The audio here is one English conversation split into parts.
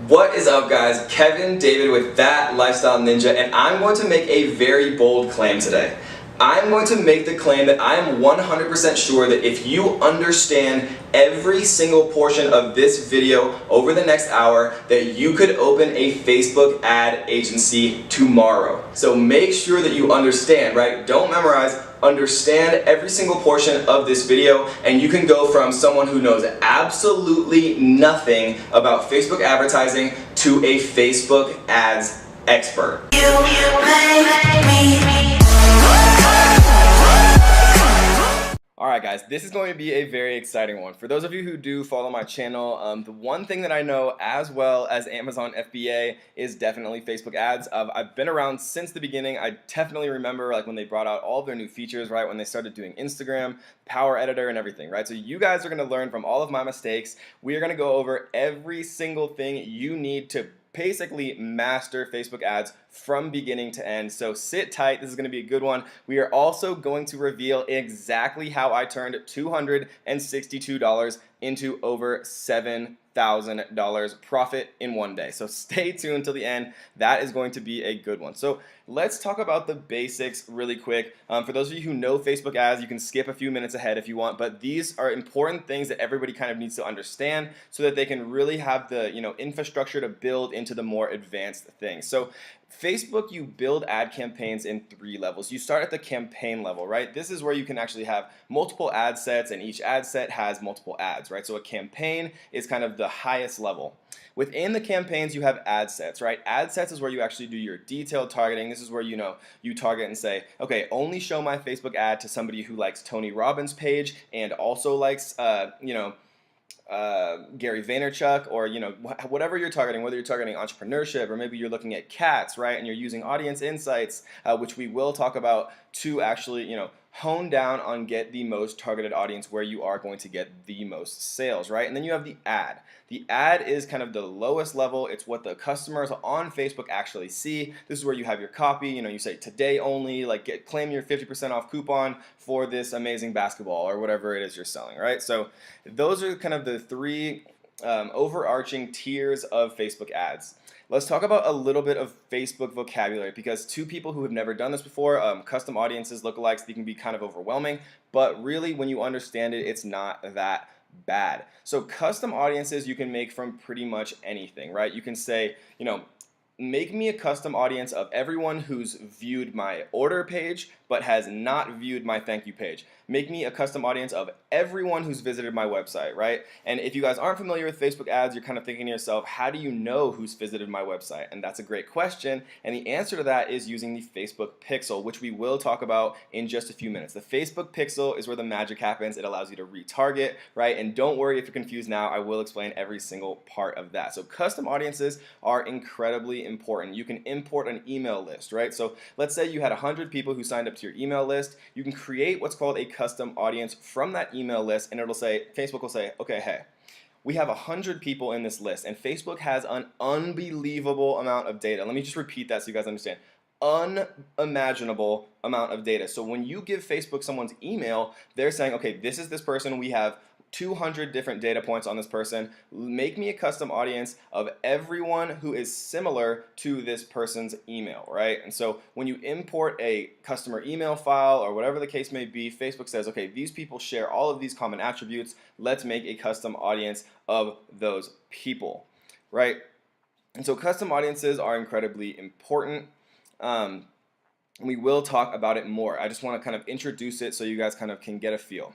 What is up, guys? Kevin David with That Lifestyle Ninja, and I'm going to make a very bold claim today. I'm going to make the claim that I am 100% sure that if you understand every single portion of this video over the next hour, that you could open a Facebook ad agency tomorrow. So make sure that you understand, right? Don't memorize. Understand every single portion of this video, and you can go from someone who knows absolutely nothing about Facebook advertising to a Facebook ads expert. Alright guys, this is going to be a very exciting one. For those of you who do follow my channel, the one thing that I know as well as Amazon FBA is definitely Facebook ads. I've been around since the beginning. I definitely remember like when they brought out all of their new features, right? When they started doing Instagram, Power Editor and everything, right? So you guys are going to learn from all of my mistakes. We are going to go over every single thing you need to basically master Facebook ads from beginning to end. So sit tight, this is going to be a good one. We are also going to reveal exactly how I turned $262 into over $7,000 profit in one day. So stay tuned till the end. That is going to be a good one. So let's talk about the basics really quick. For those of you who know Facebook ads, you can skip a few minutes ahead if you want, but these are important things that everybody kind of needs to understand so that they can really have the infrastructure to build into the more advanced things. So Facebook, you build ad campaigns in 3 levels. You start at the campaign level, right? This is where you can actually have multiple ad sets, and each ad set has multiple ads, right? So a campaign is kind of the highest level. Within the campaigns, you have ad sets, right? Ad sets is where you actually do your detailed targeting. This is where you target and say, okay, only show my Facebook ad to somebody who likes Tony Robbins' page and also likes, Gary Vaynerchuk, or whatever you're targeting, whether you're targeting entrepreneurship or maybe you're looking at cats, right? And you're using audience insights, which we will talk about, to actually hone down on get the most targeted audience where you are going to get the most sales, right? And then you have the ad. The ad is kind of the lowest level. It's what the customers on Facebook actually see. This is where you have your copy. You say today only, like claim your 50% off coupon for this amazing basketball or whatever it is you're selling, right? So those are kind of the 3 overarching tiers of Facebook ads. Let's talk about a little bit of Facebook vocabulary, because to people who have never done this before, custom audiences, lookalikes, they can be kind of overwhelming, but really when you understand it, it's not that bad. So custom audiences you can make from pretty much anything, right? You can say, make me a custom audience of everyone who's viewed my order page but has not viewed my thank you page. Make me a custom audience of everyone who's visited my website, right? And if you guys aren't familiar with Facebook ads, you're kind of thinking to yourself, how do you know who's visited my website? And that's a great question. And the answer to that is using the Facebook pixel, which we will talk about in just a few minutes. The Facebook pixel is where the magic happens. It allows you to retarget, right? And don't worry if you're confused now, I will explain every single part of that. So custom audiences are incredibly important. You can import an email list, right? So let's say you had 100 people who signed up to your email list. You can create what's called a custom audience from that email list, and Facebook will say, okay, hey, we have 100 people in this list, and Facebook has an unbelievable amount of data. Let me just repeat that so you guys understand. Unimaginable amount of data. So when you give Facebook someone's email, they're saying, okay, this is this person. We have 200 different data points on this person. Make me a custom audience of everyone who is similar to this person's email, right? And so when you import a customer email file or whatever the case may be, Facebook says, okay, these people share all of these common attributes. Let's make a custom audience of those people, right? And so custom audiences are incredibly important. We will talk about it more. I just want to kind of introduce it so you guys kind of can get a feel.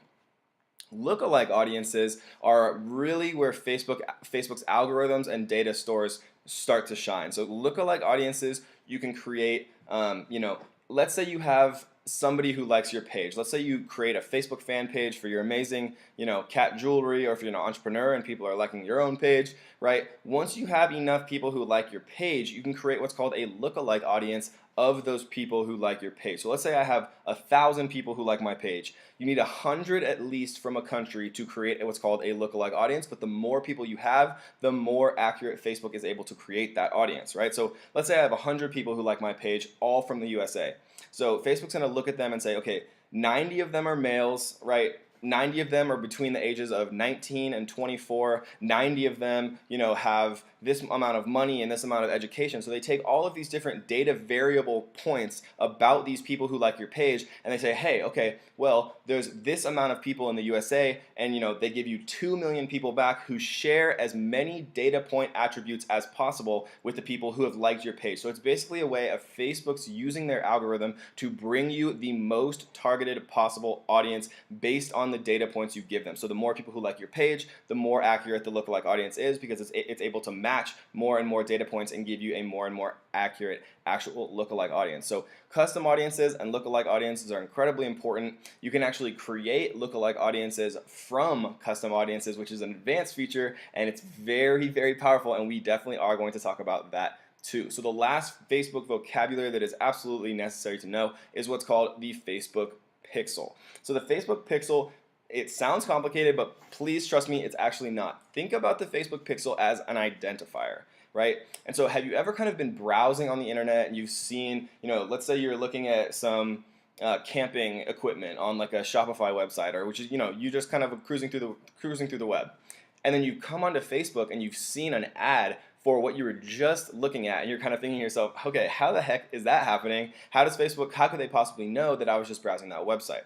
Lookalike audiences are really where Facebook's algorithms and data stores start to shine. So lookalike audiences you can create, let's say you have somebody who likes your page. Let's say you create a Facebook fan page for your amazing, cat jewelry, or if you're an entrepreneur and people are liking your own page, right? Once you have enough people who like your page, you can create what's called a lookalike audience of those people who like your page. So let's say I have 1,000 people who like my page. You need 100 at least from a country to create what's called a lookalike audience, but the more people you have, the more accurate Facebook is able to create that audience, right? So let's say I have 100 people who like my page, all from the USA. So Facebook's gonna look at them and say, okay, 90 of them are males, right? 90 of them are between the ages of 19 and 24. 90 of them, have this amount of money and this amount of education. So they take all of these different data variable points about these people who like your page, and they say, hey, okay, well, there's this amount of people in the USA, and they give you 2 million people back who share as many data point attributes as possible with the people who have liked your page. So it's basically a way of Facebook's using their algorithm to bring you the most targeted possible audience based on the data points you give them. So the more people who like your page, the more accurate the lookalike audience is, because it's able to match more and more data points and give you a more and more accurate actual lookalike audience. So custom audiences and lookalike audiences are incredibly important. You can actually create lookalike audiences from custom audiences, which is an advanced feature, and it's very, very powerful, and we definitely are going to talk about that too. So the last Facebook vocabulary that is absolutely necessary to know is what's called the Facebook pixel. So the Facebook pixel, it sounds complicated, but please trust me, it's actually not. Think about the Facebook pixel as an identifier, right? And so have you ever kind of been browsing on the internet and you've seen, let's say you're looking at some camping equipment on like a Shopify website, or which is, you just kind of cruising through the web. And then you come onto Facebook and you've seen an ad for what you were just looking at, and you're kind of thinking to yourself, okay, how the heck is that happening? How could they possibly know that I was just browsing that website?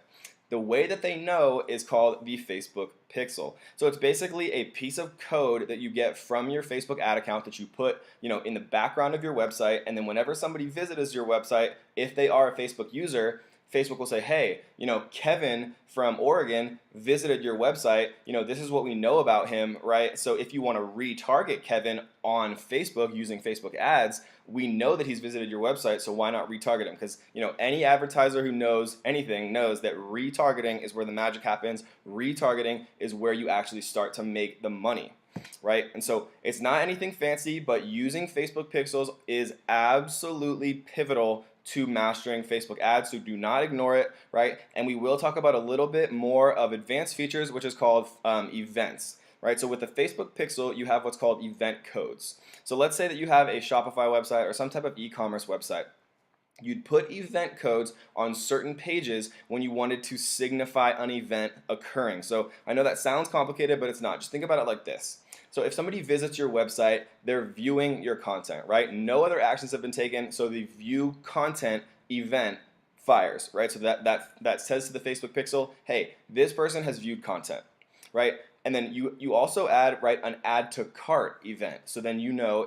The way that they know is called the Facebook pixel. So it's basically a piece of code that you get from your Facebook ad account that you put, in the background of your website, and then whenever somebody visits your website, if they are a Facebook user, Facebook will say, hey, Kevin from Oregon visited your website. This is what we know about him, right? So if you want to retarget Kevin on Facebook using Facebook ads, we know that he's visited your website, so why not retarget him? Because, any advertiser who knows anything knows that retargeting is where the magic happens. Retargeting is where you actually start to make the money, right? And so it's not anything fancy, but using Facebook pixels is absolutely pivotal to mastering Facebook ads, so do not ignore it, right? And we will talk about a little bit more of advanced features, which is called events, right? So with the Facebook pixel, you have what's called event codes. So let's say that you have a Shopify website or some type of e-commerce website. You'd put event codes on certain pages when you wanted to signify an event occurring. So I know that sounds complicated, but it's not. Just think about it like this. So if somebody visits your website, they're viewing your content, right? No other actions have been taken, so the view content event fires, right? So that says to the Facebook pixel, hey, this person has viewed content, right? And then you also add, right, an add to cart event. So then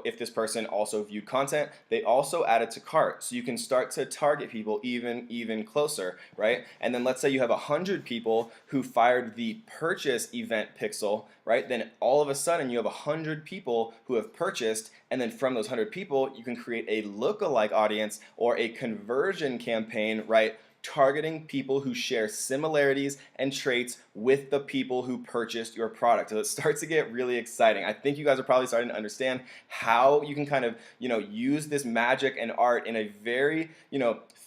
if this person also viewed content, they also added to cart. So you can start to target people even closer, right? And then let's say you have 100 people who fired the purchase event pixel, right? Then all of a sudden you have 100 people who have purchased, and then from those 100 people, you can create a lookalike audience or a conversion campaign, right? Targeting people who share similarities and traits with the people who purchased your product. So it starts to get really exciting. I think you guys are probably starting to understand how you can kind of, use this magic and art in a very,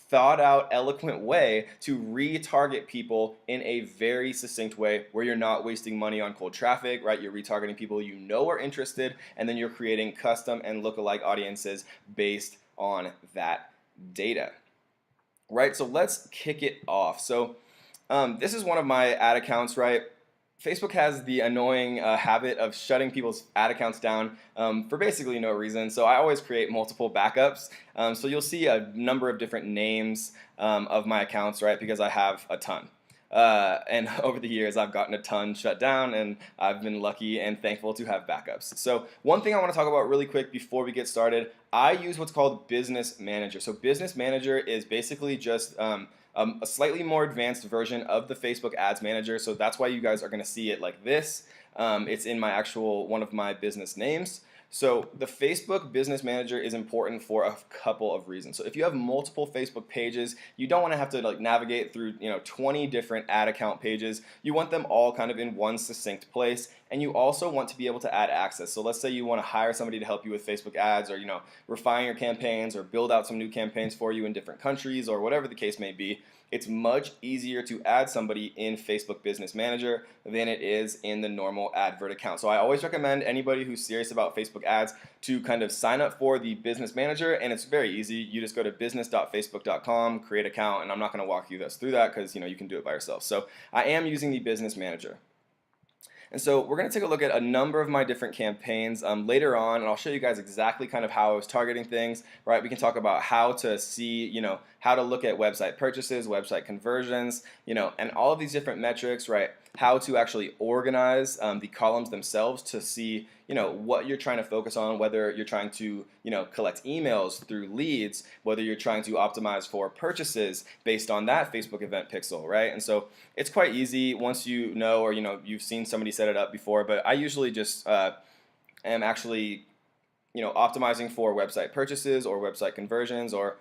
thought out, eloquent way to retarget people in a very succinct way where you're not wasting money on cold traffic, right? You're retargeting people are interested, and then you're creating custom and lookalike audiences based on that data. Right, so let's kick it off. So this is one of my ad accounts, right? Facebook has the annoying habit of shutting people's ad accounts down for basically no reason. So I always create multiple backups. So you'll see a number of different names of my accounts, right? Because I have a ton. And over the years, I've gotten a ton shut down, and I've been lucky and thankful to have backups. So one thing I want to talk about really quick before we get started, I use what's called Business Manager. So Business Manager is basically just a slightly more advanced version of the Facebook Ads Manager. So that's why you guys are going to see it like this. It's in one of my business names. So the Facebook Business Manager is important for a couple of reasons. So if you have multiple Facebook pages, you don't want to have to navigate through 20 different ad account pages. You want them all kind of in one succinct place, and you also want to be able to add access. So let's say you want to hire somebody to help you with Facebook ads, or refine your campaigns, or build out some new campaigns for you in different countries, or whatever the case may be. it's much easier to add somebody in Facebook Business Manager than it is in the normal advert account. So I always recommend anybody who's serious about Facebook ads to kind of sign up for the Business Manager, and it's very easy. You just go to business.facebook.com, create an account, and I'm not going to walk you guys through that because you can do it by yourself. So I am using the Business Manager. And so we're going to take a look at a number of my different campaigns later on, and I'll show you guys exactly kind of how I was targeting things, right? We can talk about how to see, how to look at website purchases, website conversions, and all of these different metrics, right? How to actually organize the columns themselves to see, what you're trying to focus on, whether you're trying to, collect emails through leads, whether you're trying to optimize for purchases based on that Facebook event pixel, right? And so it's quite easy once you know, or you've seen somebody set it up before, but I usually just am actually optimizing for website purchases or website conversions, or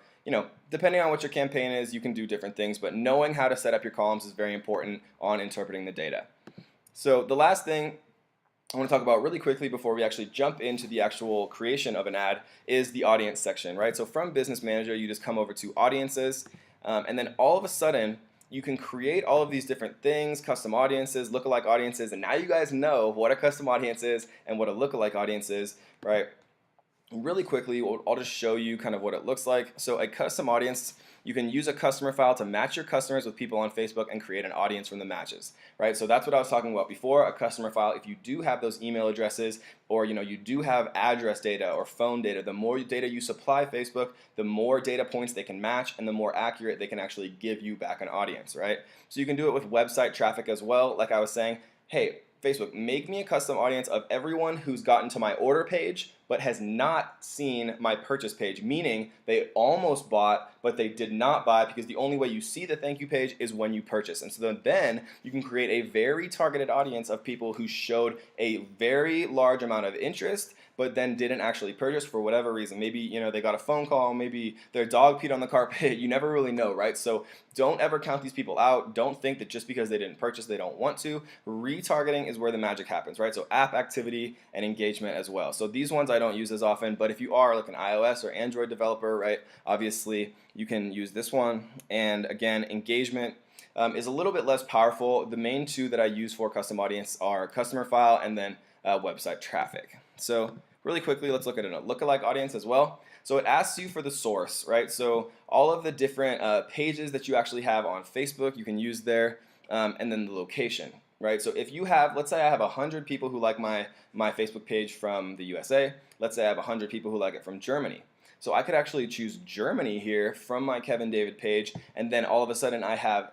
depending on what your campaign is, you can do different things, but knowing how to set up your columns is very important on interpreting the data. So the last thing I want to talk about really quickly before we actually jump into the actual creation of an ad is the audience section, right? So from Business Manager, you just come over to audiences, and then all of a sudden you can create all of these different things, custom audiences, lookalike audiences, and now you guys know what a custom audience is and what a lookalike audience is, right? Really quickly, I'll just show you kind of what it looks like. So a custom audience, you can use a customer file to match your customers with people on Facebook and create an audience from the matches, right? So that's what I was talking about before, a customer file. If you do have those email addresses, or you do have address data or phone data, the more data you supply Facebook, the more data points they can match and the more accurate they can actually give you back an audience, right? So you can do it with website traffic as well. Like I was saying, hey, Facebook, make me a custom audience of everyone who's gotten to my order page but has not seen my purchase page, meaning they almost bought but they did not buy, because the only way you see the thank you page is when you purchase. And so then you can create a very targeted audience of people who showed a very large amount of interest but then didn't actually purchase for whatever reason. Maybe they got a phone call, maybe their dog peed on the carpet. You never really know, right? So don't ever count these people out. Don't think that just because they didn't purchase they don't want to. Retargeting is where the magic happens, right? So app activity and engagement as well. So these ones I don't use as often, but if you are like an iOS or Android developer, right, obviously you can use this one. And again, engagement is a little bit less powerful. The main two that I use for custom audience are customer file and then website traffic. So really quickly, let's look at a lookalike audience as well. So it asks you for the source, right? So all of the different pages that you actually have on Facebook, you can use there, and then the location, right? So if you have, let's say I have 100 people who like my Facebook page from the USA. Let's say I have 100 people who like it from Germany. So I could actually choose Germany here from my Kevin David page, and then all of a sudden I have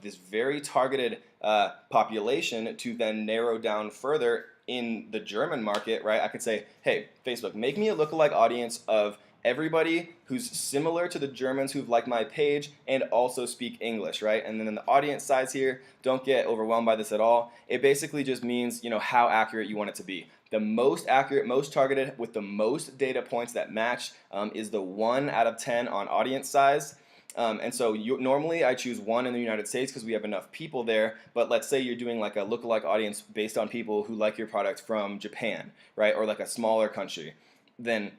this very targeted population to then narrow down further in the German market, right? I could say, hey, Facebook, make me a lookalike audience of everybody who's similar to the Germans who've liked my page and also speak English, right? And then in the audience size here, don't get overwhelmed by this at all. It basically just means, how accurate you want it to be. The most accurate, most targeted, with the most data points that match is the 1 out of 10 on audience size. And so normally I choose 1 in the United States because we have enough people there, but let's say you're doing like a lookalike audience based on people who like your product from Japan, right, or like a smaller country, then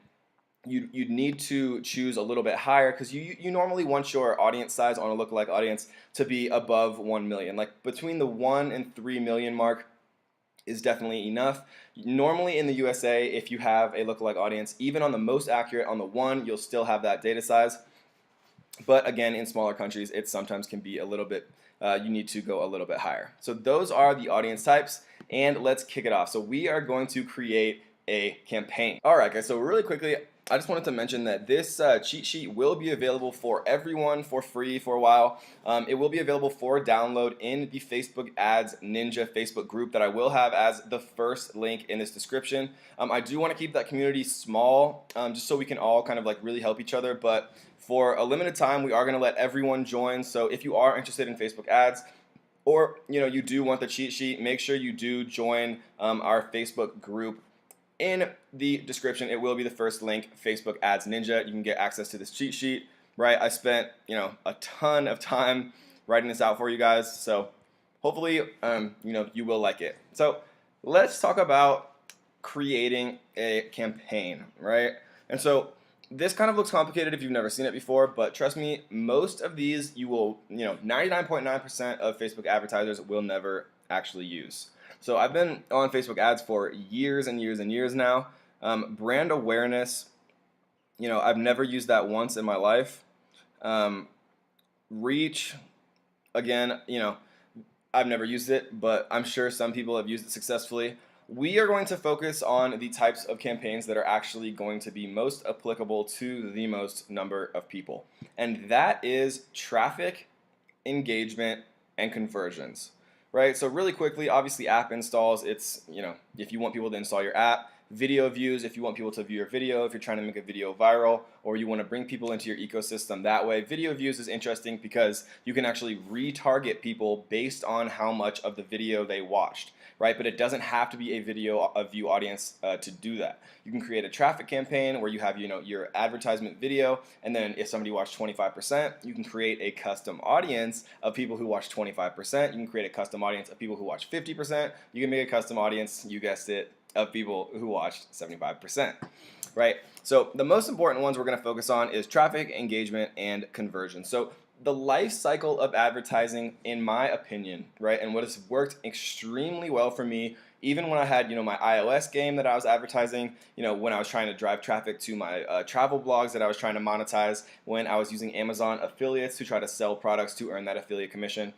you'd need to choose a little bit higher, because you normally want your audience size on a lookalike audience to be above 1 million. Like between the 1 and 3 million mark is definitely enough. Normally in the USA, if you have a lookalike audience, even on the most accurate, on the 1, you'll still have that data size. But again, in smaller countries, it sometimes can be a little bit, you need to go a little bit higher. So those are the audience types, and let's kick it off. So we are going to create a campaign. All right, guys, so really quickly, I just wanted to mention that this cheat sheet will be available for everyone for free for a while. It will be available for download in the Facebook Ads Ninja Facebook group that I will have as the first link in this description. I do want to keep that community small, just so we can all kind of like really help each other, but for a limited time, we are going to let everyone join. So if you are interested in Facebook ads, or you do want the cheat sheet, make sure you do join our Facebook group. In the description, it will be the first link, Facebook Ads Ninja. You can get access to this cheat sheet, right? I spent, a ton of time writing this out for you guys, so hopefully, you will like it. So let's talk about creating a campaign, right? And so This kind of looks complicated if you've never seen it before, but trust me, most of these you will, 99.9% of Facebook advertisers will never actually use. So I've been on Facebook ads for years and years and years now. Brand awareness, I've never used that once in my life. Um, Reach, again, I've never used it, but I'm sure some people have used it successfully. We are going to focus on the types of campaigns that are actually going to be most applicable to the most number of people. And that is traffic, engagement, and conversions, right? So really quickly, obviously app installs, it's, if you want people to install your app. Video views, if you want people to view your video, if you're trying to make a video viral, or you want to bring people into your ecosystem that way. Video views is interesting because you can actually retarget people based on how much of the video they watched, right? But it doesn't have to be a view audience to do that. You can create a traffic campaign where you have, your advertisement video, and then if somebody watched 25%, you can create a custom audience of people who watch 25%. You can create a custom audience of people who watch 50%. You can make a custom audience, you guessed it, of people who watched 75%, right? So the most important ones we're going to focus on is traffic, engagement, and conversion. So the life cycle of advertising, in my opinion, right, and what has worked extremely well for me, even when I had, my iOS game that I was advertising, when I was trying to drive traffic to my travel blogs that I was trying to monetize, when I was using Amazon affiliates to try to sell products to earn that affiliate commission.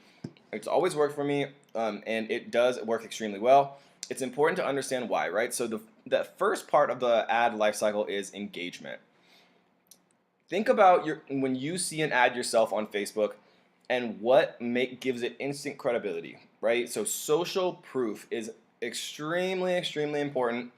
It's always worked for me, and it does work extremely well. It's important to understand why, right? So the first part of the ad lifecycle is engagement. Think about when you see an ad yourself on Facebook and what gives it instant credibility, right? So social proof is extremely, extremely important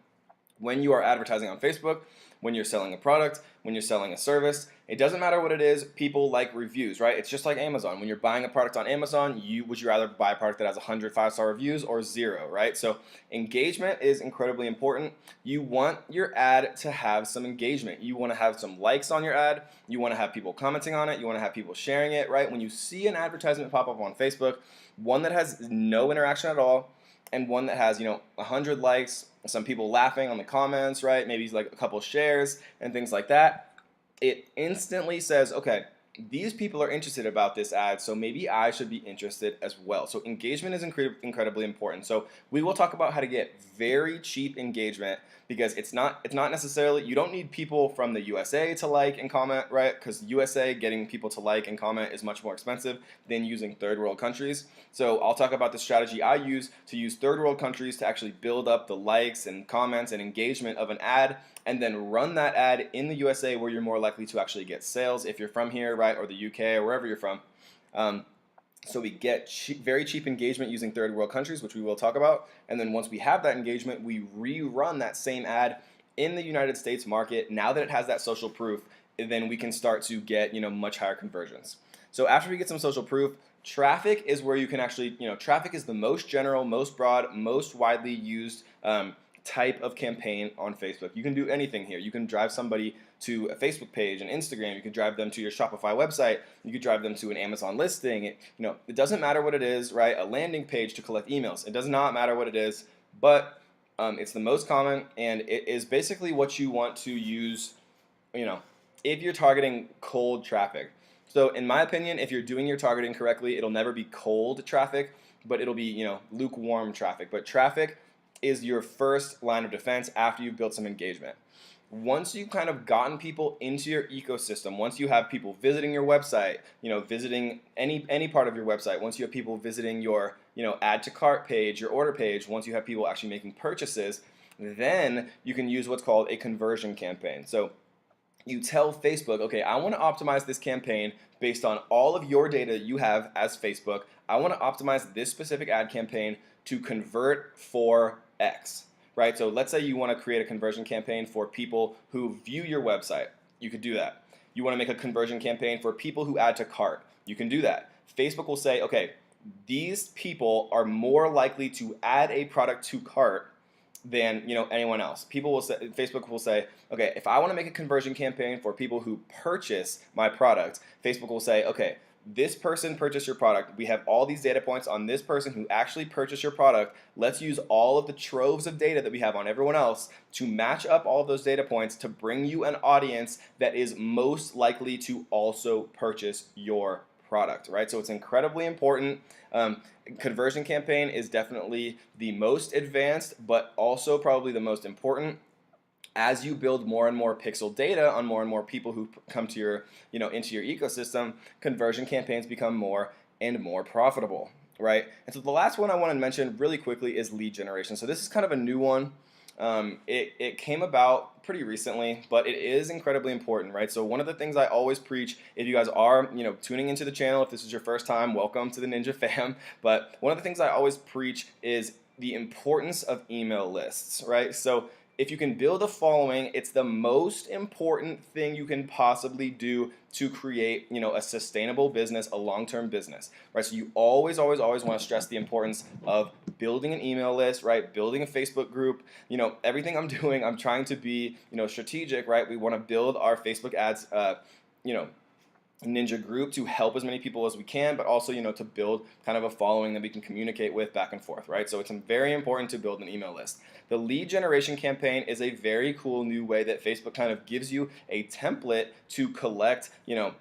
when you are advertising on Facebook, when you're selling a product, when you're selling a service. It doesn't matter what it is, people like reviews, right? It's just like Amazon. When you're buying a product on Amazon, would you rather buy a product that has 100 5-star reviews or 0, right? So engagement is incredibly important. You want your ad to have some engagement. You want to have some likes on your ad. You want to have people commenting on it. You want to have people sharing it, right? When you see an advertisement pop up on Facebook, one that has no interaction at all, and one that has 100 likes, some people laughing on the comments, right? Maybe like a couple shares and things like that. It instantly says, okay, these people are interested about this ad, so maybe I should be interested as well. So engagement is incredibly important. So we will talk about how to get very cheap engagement, because it's not necessarily, you don't need people from the USA to like and comment, right? Because USA getting people to like and comment is much more expensive than using third world countries. So I'll talk about the strategy I use to use third world countries to actually build up the likes and comments and engagement of an ad, and then run that ad in the USA, where you're more likely to actually get sales if you're from here, right, or the UK or wherever you're from. So we get very cheap engagement using third world countries, which we will talk about. And then once we have that engagement, we rerun that same ad in the United States market. Now that it has that social proof, then we can start to get much higher conversions. So after we get some social proof, traffic is where you can actually, traffic is the most general, most broad, most widely used type of campaign on Facebook. You can do anything here. You can drive somebody to a Facebook page, an Instagram. You can drive them to your Shopify website. You could drive them to an Amazon listing. It doesn't matter what it is, right? A landing page to collect emails. It does not matter what it is, but it's the most common, and it is basically what you want to use, if you're targeting cold traffic. So in my opinion, if you're doing your targeting correctly, it'll never be cold traffic, but it'll be, lukewarm traffic. But traffic is your first line of defense after you've built some engagement. Once you've kind of gotten people into your ecosystem, once you have people visiting your website, visiting any part of your website, once you have people visiting your, add to cart page, your order page, once you have people actually making purchases, then you can use what's called a conversion campaign. So you tell Facebook, okay, I want to optimize this campaign based on all of your data you have as Facebook. I want to optimize this specific ad campaign to convert for X, right? So let's say you want to create a conversion campaign for people who view your website. You could do that. You want to make a conversion campaign for people who add to cart. You can do that. Facebook will say, okay, these people are more likely to add a product to cart than anyone else. Facebook will say, okay, if I want to make a conversion campaign for people who purchase my product, Facebook will say, okay, this person purchased your product. We have all these data points on this person who actually purchased your product. Let's use all of the troves of data that we have on everyone else to match up all of those data points to bring you an audience that is most likely to also purchase your product, right? So it's incredibly important. Conversion campaign is definitely the most advanced, but also probably the most important. As you build more and more pixel data on more and more people who come to your, into your ecosystem, conversion campaigns become more and more profitable, right? And so the last one I want to mention really quickly is lead generation. So this is kind of a new one. It came about pretty recently, but it is incredibly important, right? So one of the things I always preach, if you guys are, tuning into the channel, if this is your first time, welcome to the Ninja fam. But one of the things I always preach is the importance of email lists, right? So if you can build a following, it's the most important thing you can possibly do to create, a sustainable business, a long-term business, right? So you always want to stress the importance of building an email list, right? Building a Facebook group. Everything I'm doing, I'm trying to be, strategic, right? We want to build our Facebook ads, Ninja group to help as many people as we can, but also, to build kind of a following that we can communicate with back and forth, right? So it's very important to build an email list. The lead generation campaign is a very cool new way that Facebook kind of gives you a template to collect,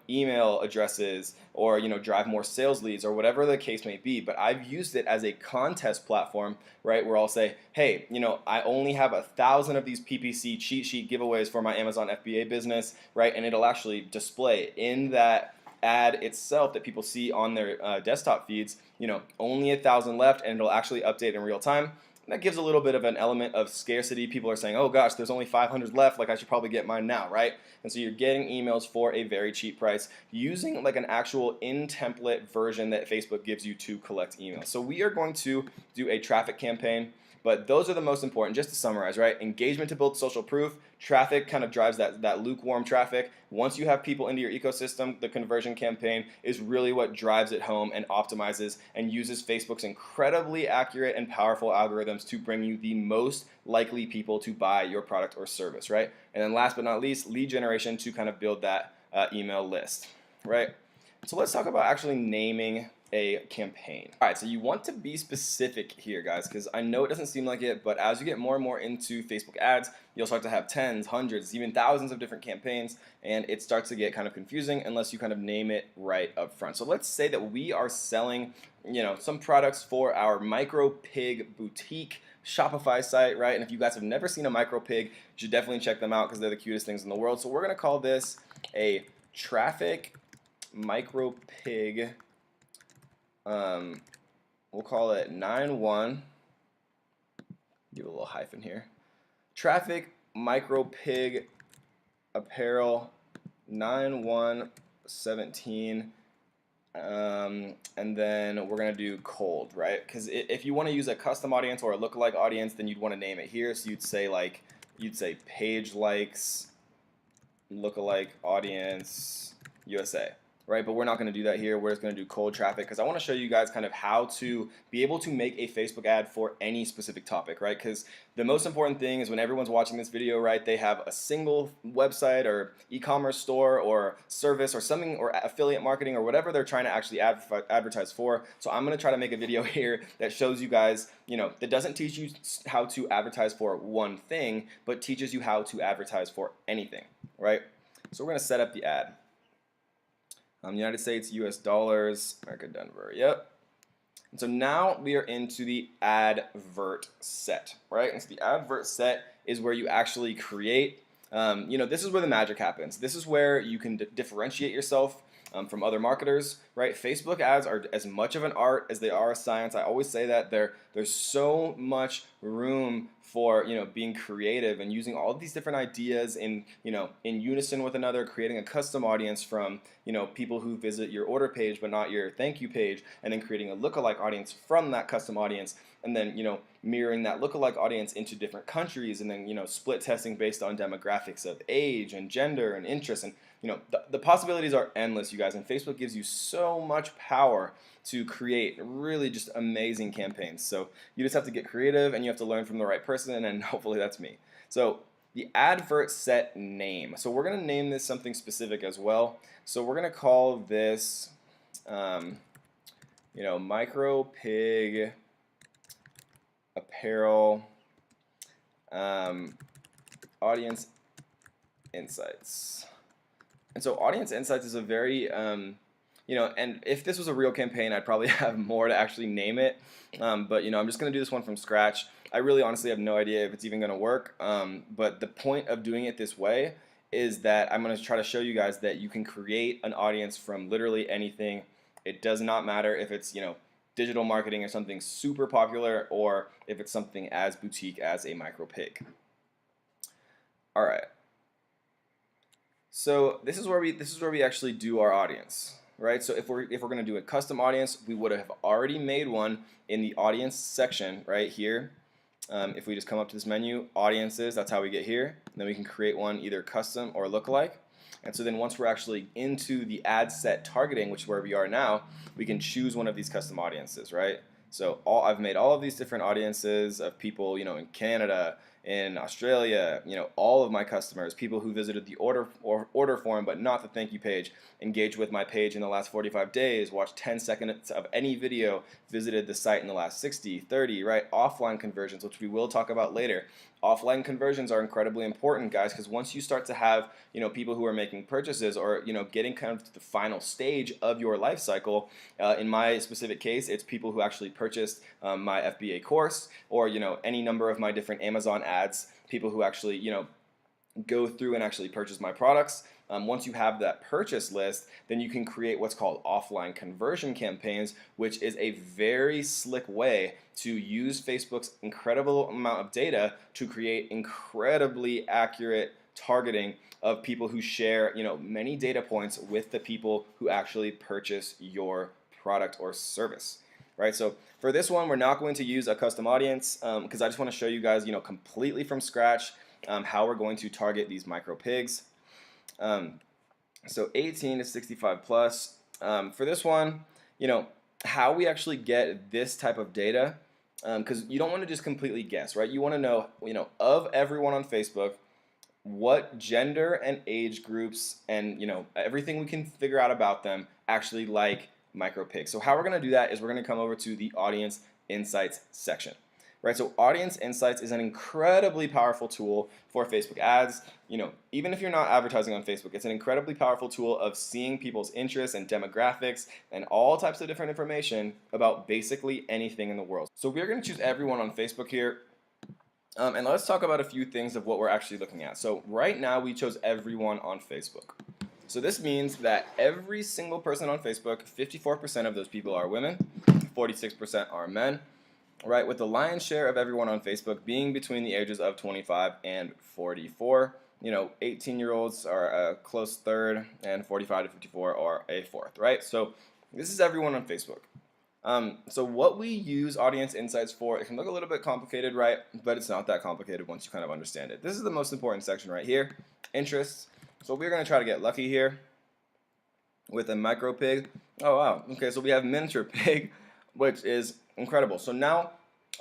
email addresses or, drive more sales leads or whatever the case may be. But I've used it as a contest platform, right? Where I'll say, hey, I only have 1,000 of these PPC cheat sheet giveaways for my Amazon FBA business, right? And it'll actually display in that ad itself that people see on their desktop feeds, only 1,000 left, and it'll actually update in real time. That gives a little bit of an element of scarcity. People are saying, oh gosh, there's only 500 left, like I should probably get mine now, right? And so you're getting emails for a very cheap price using like an actual in-template version that Facebook gives you to collect emails. So we are going to do a traffic campaign, but those are the most important. Just to summarize, right? Engagement to build social proof. Traffic kind of drives that lukewarm traffic. Once you have people into your ecosystem, the conversion campaign is really what drives it home and optimizes and uses Facebook's incredibly accurate and powerful algorithms to bring you the most likely people to buy your product or service, right? And then last but not least, lead generation to kind of build that email list, right? So let's talk about actually naming a campaign. All right, so you want to be specific here, guys, because I know it doesn't seem like it, but as you get more and more into Facebook ads, you'll start to have tens, hundreds, even thousands of different campaigns, and it starts to get kind of confusing unless you kind of name it right up front. So let's say that we are selling, some products for our Micro Pig boutique Shopify site, right? And if you guys have never seen a Micro Pig, you should definitely check them out because they're the cutest things in the world. So we're gonna call this a traffic Micro Pig. We'll call it 91. Give it a little hyphen here. Traffic Micro Pig Apparel 9117. And then we're gonna do cold, right? Because if you want to use a custom audience or a lookalike audience, then you'd want to name it here. So you'd say page likes lookalike audience USA. Right, but we're not going to do that here. We're just going to do cold traffic because I want to show you guys kind of how to be able to make a Facebook ad for any specific topic, right? Because the most important thing is when everyone's watching this video, right, they have a single website or e-commerce store or service or something or affiliate marketing or whatever they're trying to actually advertise for. So I'm going to try to make a video here that shows you guys, that doesn't teach you how to advertise for one thing, but teaches you how to advertise for anything, right? So we're going to set up the ad. United States, US dollars, America, Denver, yep. And so now we are into the advert set, right? And so the advert set is where you actually create, this is where the magic happens. This is where you can differentiate yourself from other marketers, right? Facebook ads are as much of an art as they are a science. I always say that there's so much room for being creative and using all of these different ideas in unison with another, creating a custom audience from people who visit your order page but not your thank you page, and then creating a lookalike audience from that custom audience, and then mirroring that lookalike audience into different countries, and then split testing based on demographics of age and gender and interest, and the possibilities are endless, you guys, and Facebook gives you so much power to create really just amazing campaigns. So you just have to get creative and you have to learn from the right person, and hopefully that's me. So the advert set name. So we're going to name this something specific as well. So we're going to call this um, micro pig apparel audience insights. And so audience insights is a very, and if this was a real campaign, I'd probably have more to actually name it. But, I'm just going to do this one from scratch. I really honestly have no idea if it's even going to work. But the point of doing it this way is that I'm going to try to show you guys that you can create an audience from literally anything. It does not matter if it's, digital marketing or something super popular, or if it's something as boutique as a micro pig. All right. So this is where we actually do our audience, right? So if we're going to do a custom audience, we would have already made one in the audience section right here. If we just come up to this menu, audiences, that's how we get here. And then we can create one either custom or lookalike. And so then once we're actually into the ad set targeting, which is where we are now, we can choose one of these custom audiences, right? So I've made all of these different audiences of people, in Canada, in Australia, all of my customers, people who visited the order form but not the thank you page, engaged with my page in the last 45 days, watched 10 seconds of any video, visited the site in the last 60, 30, right? Offline conversions, which we will talk about later. Offline conversions are incredibly important, guys, because once you start to have, people who are making purchases or, getting kind of to the final stage of your life cycle, in my specific case, it's people who actually purchased my FBA course or, any number of my different Amazon ads, people who actually, go through and actually purchase my products. Once you have that purchase list, then you can create what's called offline conversion campaigns, which is a very slick way to use Facebook's incredible amount of data to create incredibly accurate targeting of people who share, many data points with the people who actually purchase your product or service. Right, so for this one, we're not going to use a custom audience because I just want to show you guys, completely from scratch how we're going to target these micro pigs. So 18 to 65 plus. For this one, how we actually get this type of data, because you don't want to just completely guess, right? You want to know, of everyone on Facebook, what gender and age groups and, everything we can figure out about them actually like micro pigs. So how we're going to do that is we're going to come over to the audience insights section. Right, so audience insights is an incredibly powerful tool for Facebook ads. Even if you're not advertising on Facebook, it's an incredibly powerful tool of seeing people's interests and demographics and all types of different information about basically anything in the world. So we're going to choose everyone on Facebook here. And let's talk about a few things of what we're actually looking at. So right now we chose everyone on Facebook. So this means that every single person on Facebook, 54% of those people are women, 46% are men. Right, with the lion's share of everyone on Facebook being between the ages of 25 and 44. 18-year-olds are a close third, and 45 to 54 are a fourth, right? So this is everyone on Facebook. So what we use audience insights for, it can look a little bit complicated, right? But it's not that complicated once you kind of understand it. This is the most important section right here, interests. So we're going to try to get lucky here with a micro pig. Oh, wow. Okay, so we have miniature pig, which is incredible. So now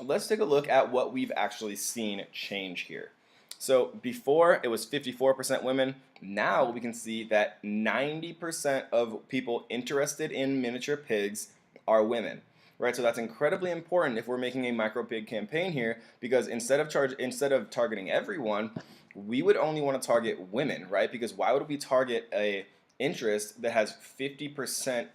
let's take a look at what we've actually seen change here. So before it was 54% women. Now we can see that 90% of people interested in miniature pigs are women. Right, so that's incredibly important if we're making a micro pig campaign here, because instead of targeting everyone, we would only want to target women, right? Because why would we target a interest that has 50%,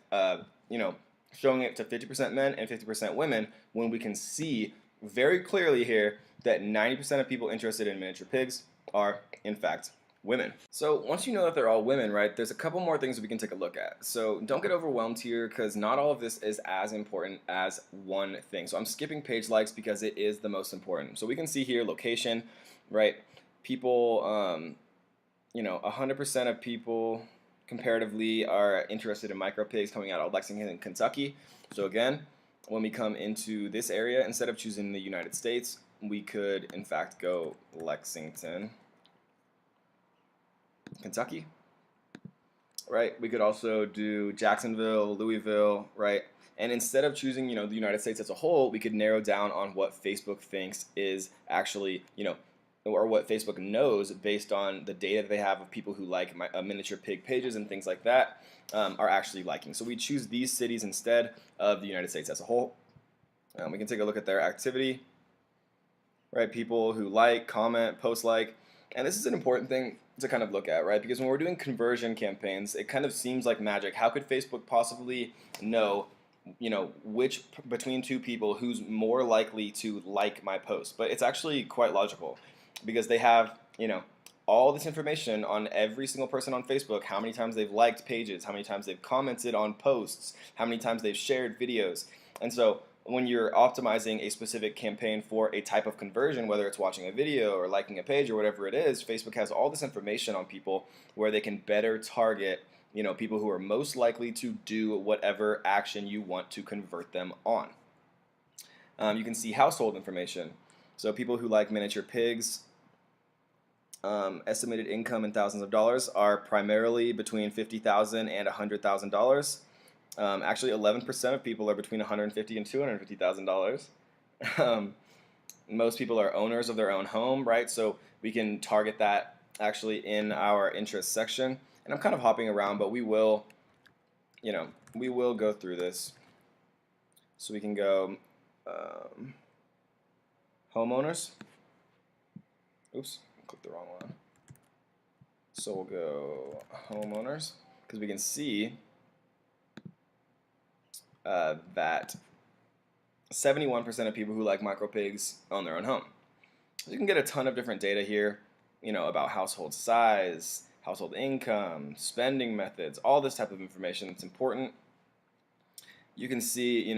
showing it to 50% men and 50% women, when we can see very clearly here that 90% of people interested in miniature pigs are, in fact, women. So once you know that they're all women, right, there's a couple more things that we can take a look at. So don't get overwhelmed here, because not all of this is as important as one thing. So I'm skipping page likes because it is the most important. So we can see here location, right? People, 100% of people comparatively are interested in micro pigs coming out of Lexington, Kentucky. So again, when we come into this area, instead of choosing the United States, we could in fact go Lexington, Kentucky. Right? We could also do Jacksonville, Louisville, right? And instead of choosing, the United States as a whole, we could narrow down on what Facebook thinks is actually, or what Facebook knows based on the data that they have of people who like miniature pig pages and things like that, are actually liking. So we choose these cities instead of the United States as a whole. We can take a look at their activity, right? People who like, comment, post like, and this is an important thing to kind of look at, right? Because when we're doing conversion campaigns, it kind of seems like magic. How could Facebook possibly know, which between two people who's more likely to like my post? But it's actually quite logical because they have, all this information on every single person on Facebook, how many times they've liked pages, how many times they've commented on posts, how many times they've shared videos. And so when you're optimizing a specific campaign for a type of conversion, whether it's watching a video or liking a page or whatever it is, Facebook has all this information on people where they can better target, people who are most likely to do whatever action you want to convert them on. You can see household information. So people who like miniature pigs, estimated income in thousands of dollars are primarily between $50,000 and $100,000. Actually, 11% of people are between $150,000 and $250,000. Most people are owners of their own home, right? So we can target that actually in our interest section. And I'm kind of hopping around, but we will go through this. So we can go homeowners. Oops, clicked the wrong one. So we'll go homeowners because we can see that 71% of people who like micropigs own their own home. So you can get a ton of different data here, about household size, household income, spending methods, all this type of information that's important. You can see,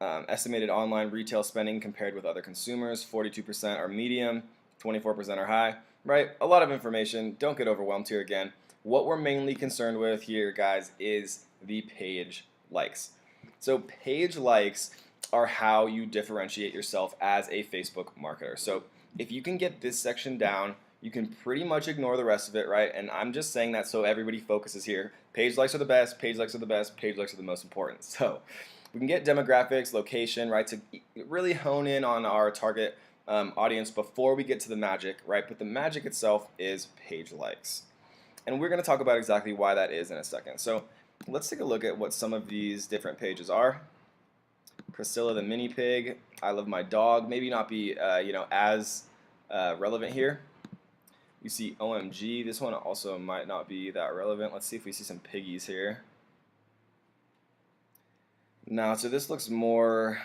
estimated online retail spending compared with other consumers. 42% are medium, 24% are high, right? A lot of information. Don't get overwhelmed here again. What we're mainly concerned with here, guys, is the page likes. So page likes are how you differentiate yourself as a Facebook marketer. So if you can get this section down, you can pretty much ignore the rest of it, right? And I'm just saying that so everybody focuses here. Page likes are the best, page likes are the best, page likes are the most important. So we can get demographics, location, right, to really hone in on our target audience before we get to the magic, right? But the magic itself is page likes. And we're going to talk about exactly why that is in a second. So let's take a look at what some of these different pages are. Priscilla the mini pig, I love my dog, maybe not be as relevant here. You see OMG, this one also might not be that relevant. Let's see if we see some piggies here. Now, so this looks more,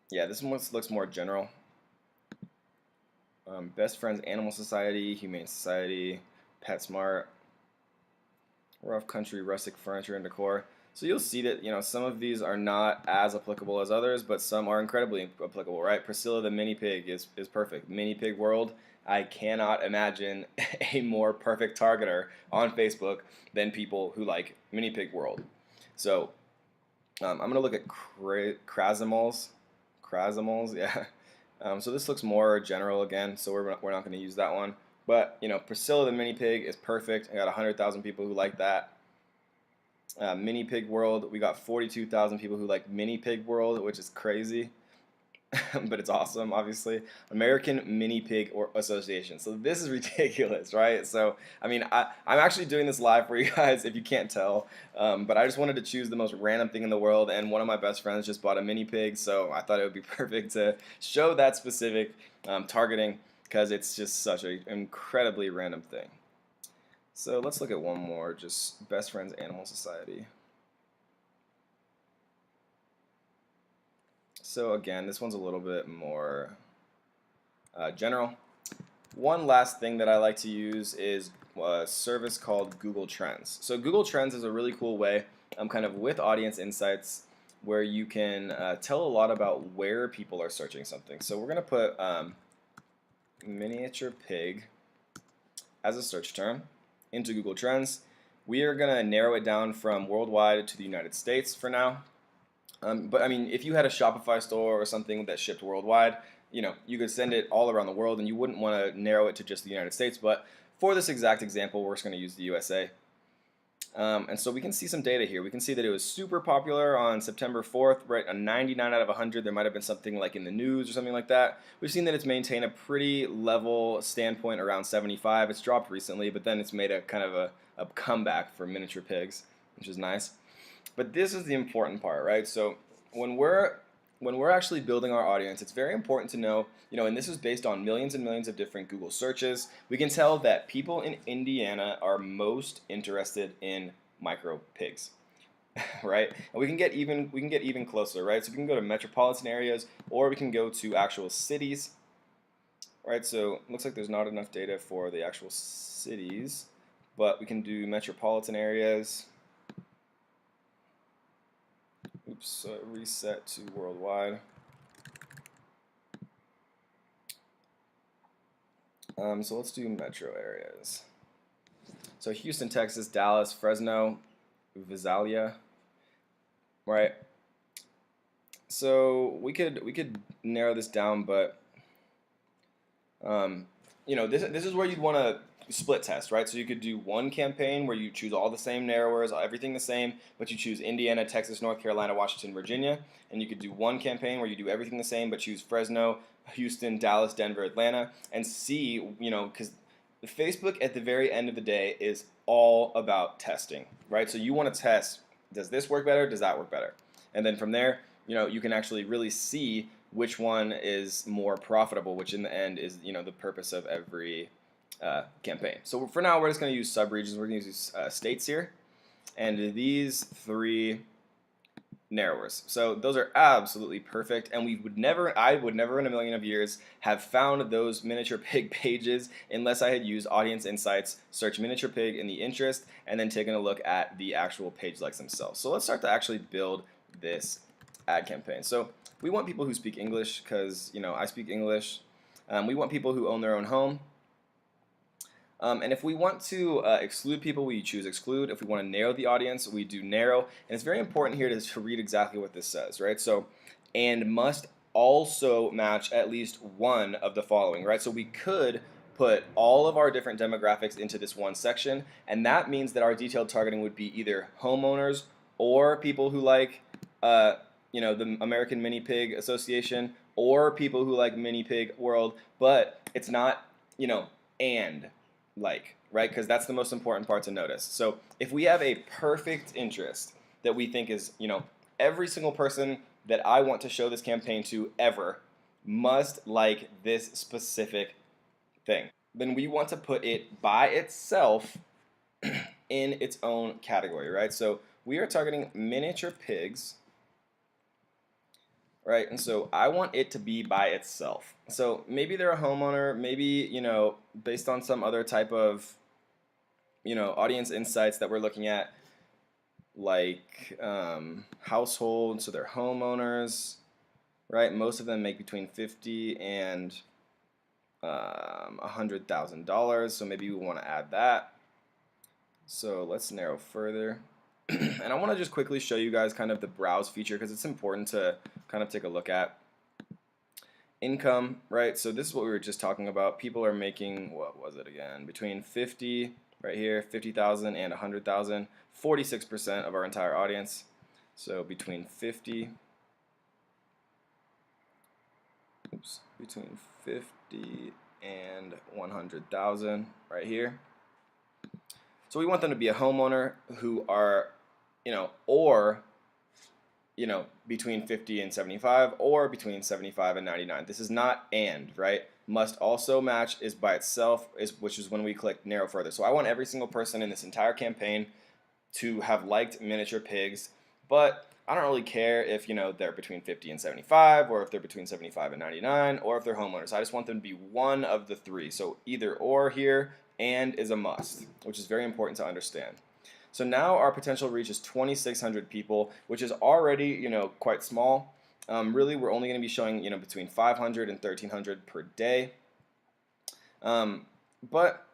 this one looks more general. Best Friends Animal Society, Humane Society, PetSmart, Rough Country Rustic Furniture and Decor. So you'll see that some of these are not as applicable as others, but some are incredibly applicable, right? Priscilla the mini pig is perfect. Mini pig world, I cannot imagine a more perfect targeter on Facebook than people who like mini pig world. So I'm going to look at Krasimals, yeah. So this looks more general again, so we're not going to use that one. But Priscilla the mini pig is perfect. I got 100,000 people who like that. Mini pig world, we got 42,000 people who like mini pig world, which is crazy, but it's awesome. Obviously, American Mini Pig Association. So this is ridiculous, right? So I mean, I'm actually doing this live for you guys if you can't tell, but I just wanted to choose the most random thing in the world, and one of my best friends just bought a mini pig, so I thought it would be perfect to show that specific targeting, because it's just such an incredibly random thing. So let's look at one more, just Best Friends Animal Society. So again, this one's a little bit more general. One last thing that I like to use is a service called Google Trends. So Google Trends is a really cool way, kind of with audience insights, where you can tell a lot about where people are searching something. So we're going to put miniature pig as a search term into Google Trends. We are going to narrow it down from worldwide to the United States for now. But I mean, if you had a Shopify store or something that shipped worldwide, you could send it all around the world, and you wouldn't want to narrow it to just the United States. But for this exact example, we're just going to use the USA. And so we can see some data here. We can see that it was super popular on September 4th, right? A 99 out of 100. There might have been something like in the news or something like that. We've seen that it's maintained a pretty level standpoint around 75. It's dropped recently, but then it's made a kind of a comeback for miniature pigs, which is nice. But this is the important part, right? So when we're actually building our audience, it's very important to know, and this is based on millions and millions of different Google searches. We can tell that people in Indiana are most interested in micro pigs, right? And we can get even closer, right? So we can go to metropolitan areas, or we can go to actual cities, right? So it looks like there's not enough data for the actual cities, but we can do metropolitan areas. Oops, reset to worldwide. So let's do metro areas. So Houston, Texas, Dallas, Fresno, Visalia, right? So we could narrow this down, but this is where you'd want to split test, right? So you could do one campaign where you choose all the same narrowers, everything the same, but you choose Indiana, Texas, North Carolina, Washington, Virginia, and you could do one campaign where you do everything the same, but choose Fresno, Houston, Dallas, Denver, Atlanta, and see, because Facebook at the very end of the day is all about testing, right? So you want to test, does this work better? Does that work better? And then from there, you can actually really see which one is more profitable, which in the end is, the purpose of every campaign. So for now, we're just going to use subregions. We're going to use states here, and these three narrowers. So those are absolutely perfect, and I would never in a million of years have found those miniature pig pages unless I had used Audience Insights, search miniature pig in the interest, and then taken a look at the actual page likes themselves. So let's start to actually build this ad campaign. So we want people who speak English because I speak English. We want people who own their own home. And if we want to exclude people, we choose exclude. If we want to narrow the audience, we do narrow. And it's very important here to read exactly what this says, right? So, and must also match at least one of the following, right? So we could put all of our different demographics into this one section, and that means that our detailed targeting would be either homeowners or people who like, the American Mini Pig Association, or people who like Mini Pig World, but it's not, and right? Because that's the most important part to notice. So if we have a perfect interest that we think is, every single person that I want to show this campaign to ever must like this specific thing, then we want to put it by itself in its own category, right? So we are targeting miniature pigs, right? And so I want it to be by itself. So maybe they're a homeowner, maybe, based on some other type of, audience insights that we're looking at, like household, so they're homeowners, right? Most of them make between $50,000 and $100,000, so maybe we want to add that. So let's narrow further. And I want to just quickly show you guys kind of the browse feature because it's important to kind of take a look at. Income, right? So this is what we were just talking about. People are making, what was it again? Between 50, right here, 50,000 and 100,000. 46% of our entire audience. So between 50 and 100,000 right here. So we want them to be a homeowner who are, or, between 50 and 75, or between 75 and 99. This is not and, right? Must also match is by itself, which is when we click narrow further. So I want every single person in this entire campaign to have liked miniature pigs, but I don't really care if, they're between 50 and 75, or if they're between 75 and 99, or if they're homeowners. I just want them to be one of the three. So either or here, and is a must, which is very important to understand. So now our potential reach is 2,600 people, which is already, quite small. Really, we're only going to be showing, between 500 and 1,300 per day. But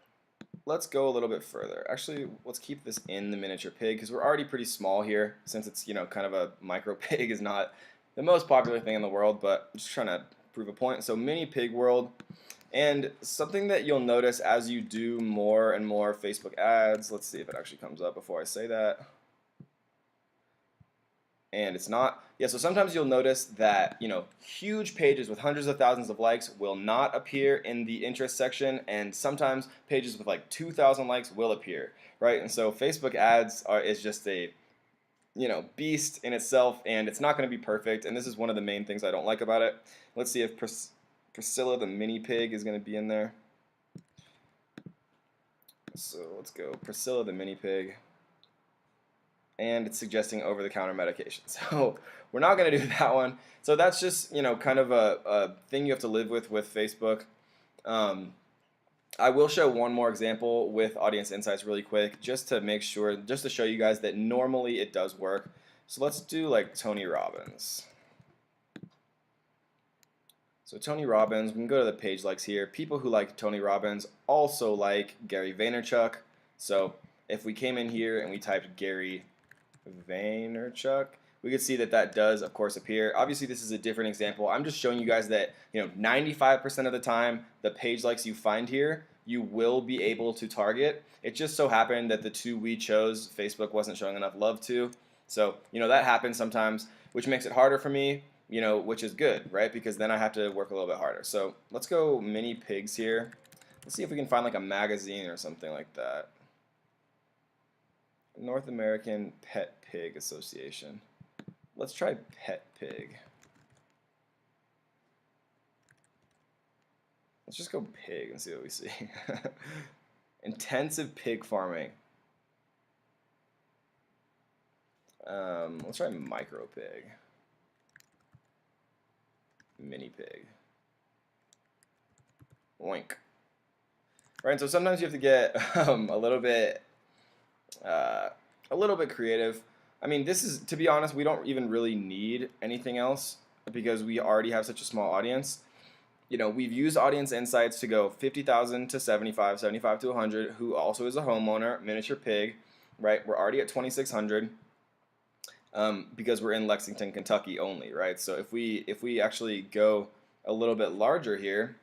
let's go a little bit further. Actually, let's keep this in the miniature pig because we're already pretty small here. Since it's, kind of a micro pig is not the most popular thing in the world, but I'm just trying to prove a point. So mini pig world. And something that you'll notice as you do more and more Facebook ads, let's see if it actually comes up before I say that. And it's not. Yeah, so sometimes you'll notice that, huge pages with hundreds of thousands of likes will not appear in the interest section, and sometimes pages with like 2,000 likes will appear, right? And so Facebook ads is just a, beast in itself, and it's not going to be perfect, and this is one of the main things I don't like about it. Let's see if Priscilla the mini pig is going to be in there. So let's go Priscilla the mini pig. And it's suggesting over-the-counter medication. So we're not going to do that one. So that's just, kind of a thing you have to live with Facebook. I will show one more example with Audience Insights really quick, just to make sure, just to show you guys that normally it does work. So let's do like Tony Robbins. So Tony Robbins, we can go to the page likes here. People who like Tony Robbins also like Gary Vaynerchuk. So if we came in here and we typed Gary Vaynerchuk, we could see that that does, of course, appear. Obviously, this is a different example. I'm just showing you guys that 95% of the time, the page likes you find here, you will be able to target. It just so happened that the two we chose, Facebook wasn't showing enough love to. So that happens sometimes, which makes it harder for me. Which is good, right? Because then I have to work a little bit harder. So let's go mini pigs here. Let's see if we can find like a magazine or something like that. North American Pet Pig Association. Let's try Pet Pig. Let's just go pig and see what we see. Intensive pig farming. Let's try micro pig. Mini pig. Oink. Right, and so sometimes you have to get a little bit creative. I mean, this is, to be honest, we don't even really need anything else because we already have such a small audience. We've used Audience Insights to go 50,000 to 75, 75 to 100, who also is a homeowner, miniature pig, right? We're already at 2,600 because we're in Lexington, Kentucky only, right? So if we actually go a little bit larger here,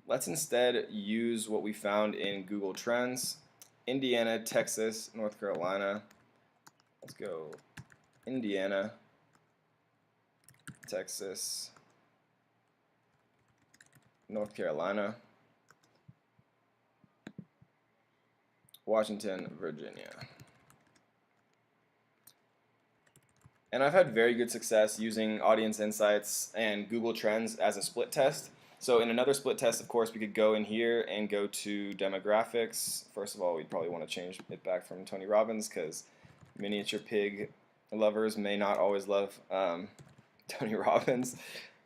let's instead use what we found in Google Trends. Indiana, Texas, North Carolina. Let's go Indiana, Texas, North Carolina, Washington, Virginia. And I've had very good success using Audience Insights and Google Trends as a split test. So in another split test, of course, we could go in here and go to demographics. First of all, we'd probably want to change it back from Tony Robbins because miniature pig lovers may not always love Tony Robbins.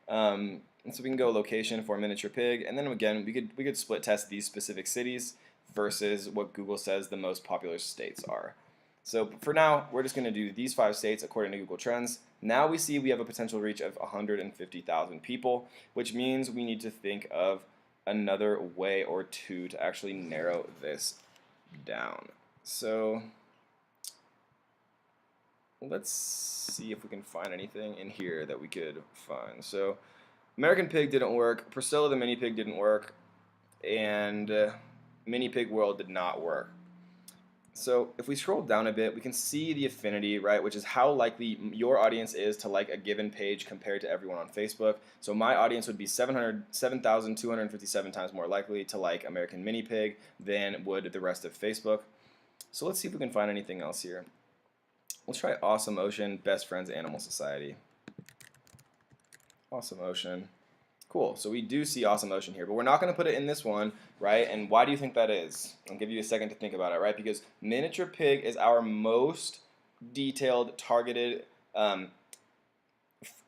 And so we can go location for miniature pig, and then again we could split test these specific cities versus what Google says the most popular states are. So for now, we're just going to do these 5 states according to Google Trends. Now we see we have a potential reach of 150,000 people, which means we need to think of another way or two to actually narrow this down. So let's see if we can find anything in here that we could find. So American Pig didn't work, Priscilla the Mini Pig didn't work, and Mini Pig World did not work. So if we scroll down a bit, we can see the affinity, right, which is how likely your audience is to like a given page compared to everyone on Facebook. So my audience would be 7,257 times more likely to like American Mini Pig than would the rest of Facebook. So let's see if we can find anything else here. Let's try Awesome Ocean, Best Friends Animal Society. Awesome Ocean. Cool, so we do see Awesome Ocean here, but we're not going to put it in this one, right? And why do you think that is? I'll give you a second to think about it, right? Because miniature pig is our most detailed, targeted,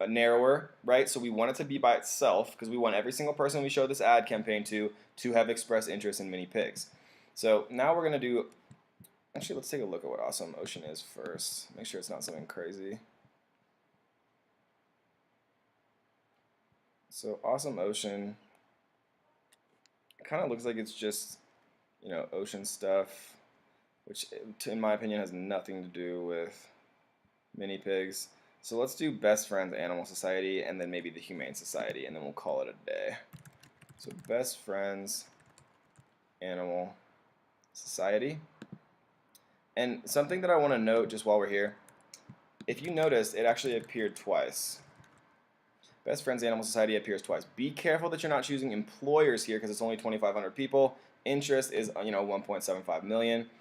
narrower, right? So we want it to be by itself because we want every single person we show this ad campaign to have expressed interest in mini pigs. So now we're going to do, actually let's take a look at what Awesome Ocean is first. Make sure it's not something crazy. So Awesome Ocean kind of looks like it's just, ocean stuff, which in my opinion has nothing to do with mini pigs. So let's do Best Friends Animal Society and then maybe the Humane Society, and then we'll call it a day. So Best Friends Animal Society. And something that I want to note just while we're here, if you notice, it actually appeared twice. Best Friends Animal Society appears twice. Be careful that you're not choosing employers here because it's only 2,500 people. Interest is 1.75 million.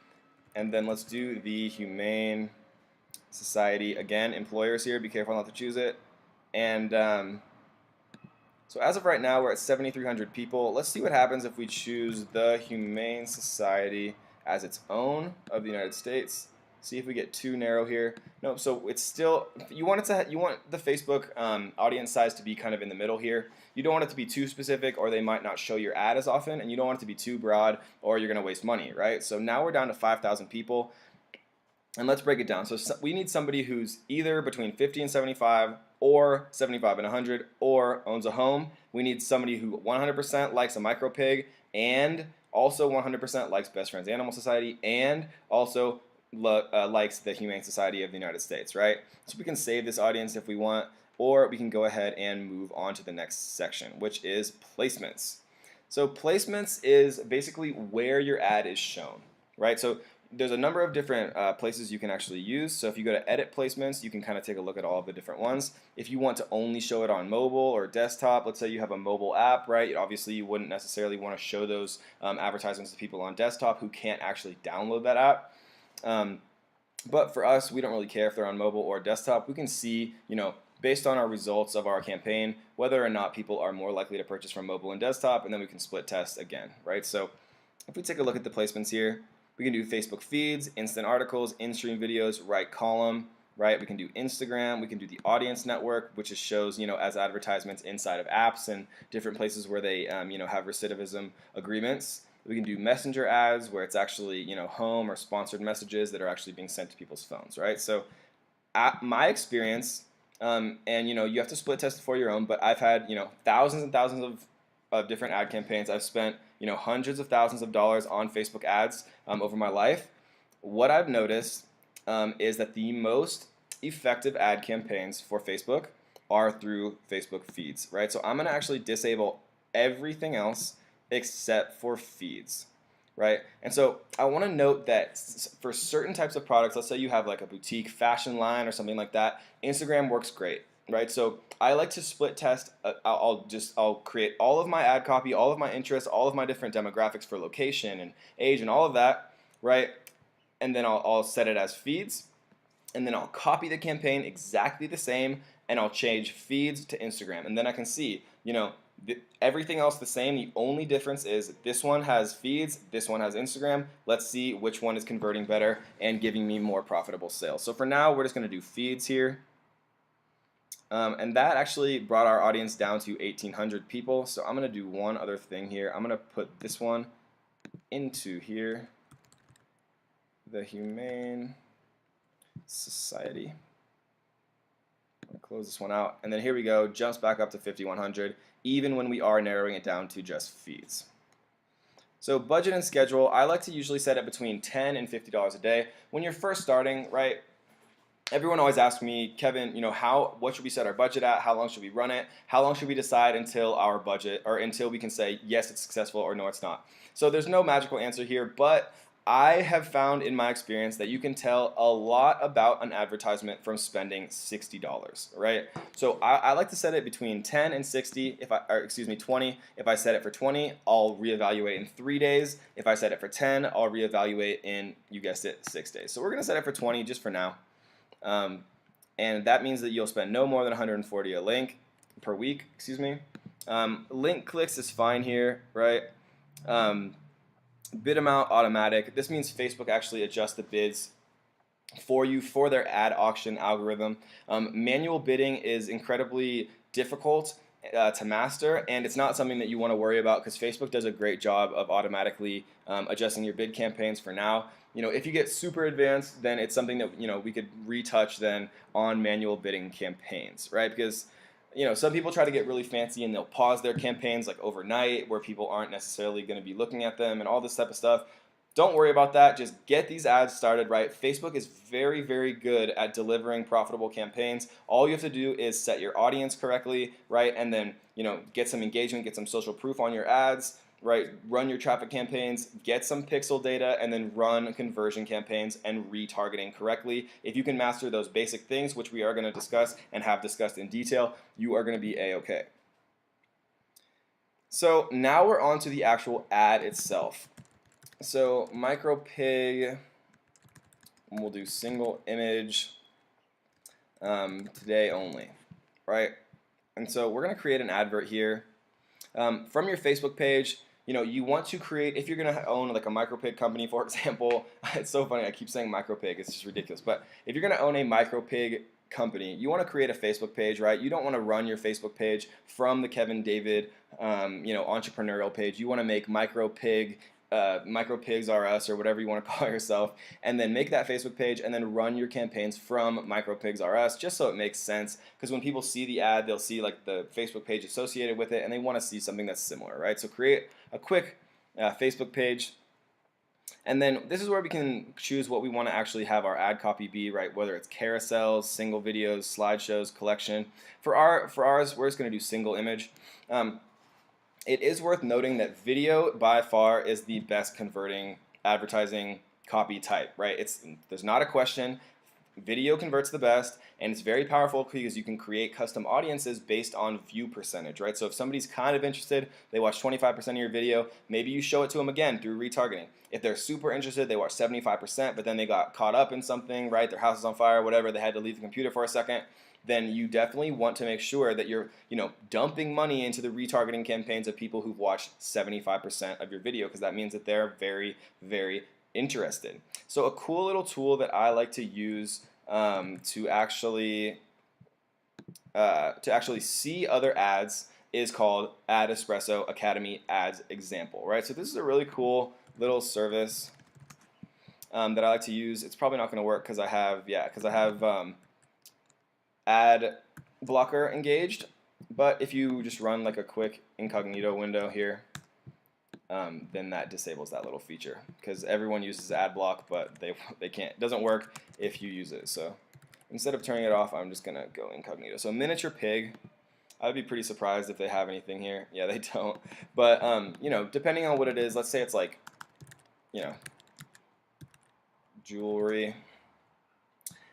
And then let's do the Humane Society again. Employers here. Be careful not to choose it. And so as of right now, we're at 7,300 people. Let's see what happens if we choose the Humane Society as its own of the United States. See if we get too narrow here. Nope. So it's still, you want the Facebook audience size to be kind of in the middle here. You don't want it to be too specific, or they might not show your ad as often, and you don't want it to be too broad, or you're going to waste money, right? So now we're down to 5,000 people, and let's break it down. So we need somebody who's either between 50 and 75, or 75 and 100, or owns a home. We need somebody who 100% likes a micro pig, and also 100% likes Best Friends Animal Society, and also likes the Humane Society of the United States, right? So we can save this audience if we want, or we can go ahead and move on to the next section, which is placements. So placements is basically where your ad is shown, right? So there's a number of different places you can actually use. So if you go to edit placements, you can kind of take a look at all of the different ones. If you want to only show it on mobile or desktop, let's say you have a mobile app, right? Obviously you wouldn't necessarily want to show those advertisements to people on desktop who can't actually download that app. But for us, we don't really care if they're on mobile or desktop. We can see, based on our results of our campaign, whether or not people are more likely to purchase from mobile and desktop, and then we can split test again, right? So if we take a look at the placements here, we can do Facebook feeds, instant articles, in-stream videos, right column, right? We can do Instagram, we can do the audience network, which just shows, as advertisements inside of apps and different places where they, have recidivism agreements. We can do messenger ads where it's actually, home or sponsored messages that are actually being sent to people's phones, right? So my experience, and you have to split test for your own, but I've had, thousands and thousands of different ad campaigns. I've spent, hundreds of thousands of dollars on Facebook ads over my life. What I've noticed is that the most effective ad campaigns for Facebook are through Facebook feeds, right? So I'm going to actually disable everything else except for feeds, right? And so I want to note that for certain types of products, let's say you have like a boutique fashion line or something like that, Instagram works great, right? So I like to split test. I'll create all of my ad copy, all of my interests, all of my different demographics for location and age and all of that, right? And then I'll set it as feeds, and then I'll copy the campaign exactly the same, and I'll change feeds to Instagram, and then I can see, everything else the same. The only difference is this one has feeds, this one has Instagram. Let's see which one is converting better and giving me more profitable sales. So for now, we're just going to do feeds here. And that actually brought our audience down to 1,800 people. So I'm going to do one other thing here. I'm going to put this one into here, the Humane Society. I'm going to close this one out. And then here we go, jumps back up to 5,100. Even when we are narrowing it down to just feeds. So budget and schedule, I like to usually set it between $10 and $50 a day. When you're first starting, right, everyone always asks me, Kevin, what should we set our budget at? How long should we run it? How long should we decide until our budget, or until we can say, yes, it's successful, or no, it's not? So there's no magical answer here, but I have found in my experience that you can tell a lot about an advertisement from spending $60, right? So I like to set it between 10 and 60, 20. If I set it for 20, I'll reevaluate in 3 days. If I set it for 10, I'll reevaluate in, you guessed it, 6 days. So we're going to set it for 20 just for now. And that means that you'll spend no more than 140 a link per week, link clicks is fine here, right? Bid amount automatic. This means Facebook actually adjusts the bids for you for their ad auction algorithm. Manual bidding is incredibly difficult to master, and it's not something that you want to worry about because Facebook does a great job of automatically adjusting your bid campaigns for now. If you get super advanced, then it's something that we could retouch then on manual bidding campaigns, right? Because some people try to get really fancy and they'll pause their campaigns like overnight where people aren't necessarily going to be looking at them and all this type of stuff. Don't worry about that. Just get these ads started, right? Facebook is very, very good at delivering profitable campaigns. All you have to do is set your audience correctly, right? And then, get some engagement, get some social proof on your ads, right? Run your traffic campaigns, get some pixel data, and then run conversion campaigns and retargeting correctly. If you can master those basic things, which we are going to discuss and have discussed in detail, you are going to be A-okay. So now we're on to the actual ad itself. So micropig, we'll do single image today only, right? And so we're going to create an advert here. From your Facebook page, you want to create, if you're going to own like a micropig company, for example, it's so funny, I keep saying micropig, it's just ridiculous. But if you're going to own a micropig company, you want to create a Facebook page, right? You don't want to run your Facebook page from the Kevin David, entrepreneurial page. You want to make micropigs R Us or whatever you want to call yourself, and then make that Facebook page and then run your campaigns from micropigs R Us, just so it makes sense. Because when people see the ad, they'll see like the Facebook page associated with it, and they want to see something that's similar, right? So create a quick Facebook page. And then this is where we can choose what we want to actually have our ad copy be, right? Whether it's carousels, single videos, slideshows, collection. For ours, we're just going to do single image. It is worth noting that video by far is the best converting advertising copy type, right? There's not a question. Video converts the best, and it's very powerful because you can create custom audiences based on view percentage, right? So if somebody's kind of interested, they watch 25% of your video, maybe you show it to them again through retargeting. If they're super interested, they watch 75%, but then they got caught up in something, right? Their house is on fire, whatever, they had to leave the computer for a second. Then you definitely want to make sure that you're, dumping money into the retargeting campaigns of people who've watched 75% of your video, because that means that they're very, very interested. So a cool little tool that I like to use to actually see other ads is called Ad Espresso Academy Ads Example, right? So this is a really cool little service that I like to use. It's probably not going to work because I have ad blocker engaged, but if you just run like a quick incognito window here, then that disables that little feature, because everyone uses ad block, but they can't. It doesn't work if you use it. So instead of turning it off, I'm just gonna go incognito. So miniature pig, I'd be pretty surprised if they have anything here. Yeah, they don't. But depending on what it is, let's say it's like, jewelry.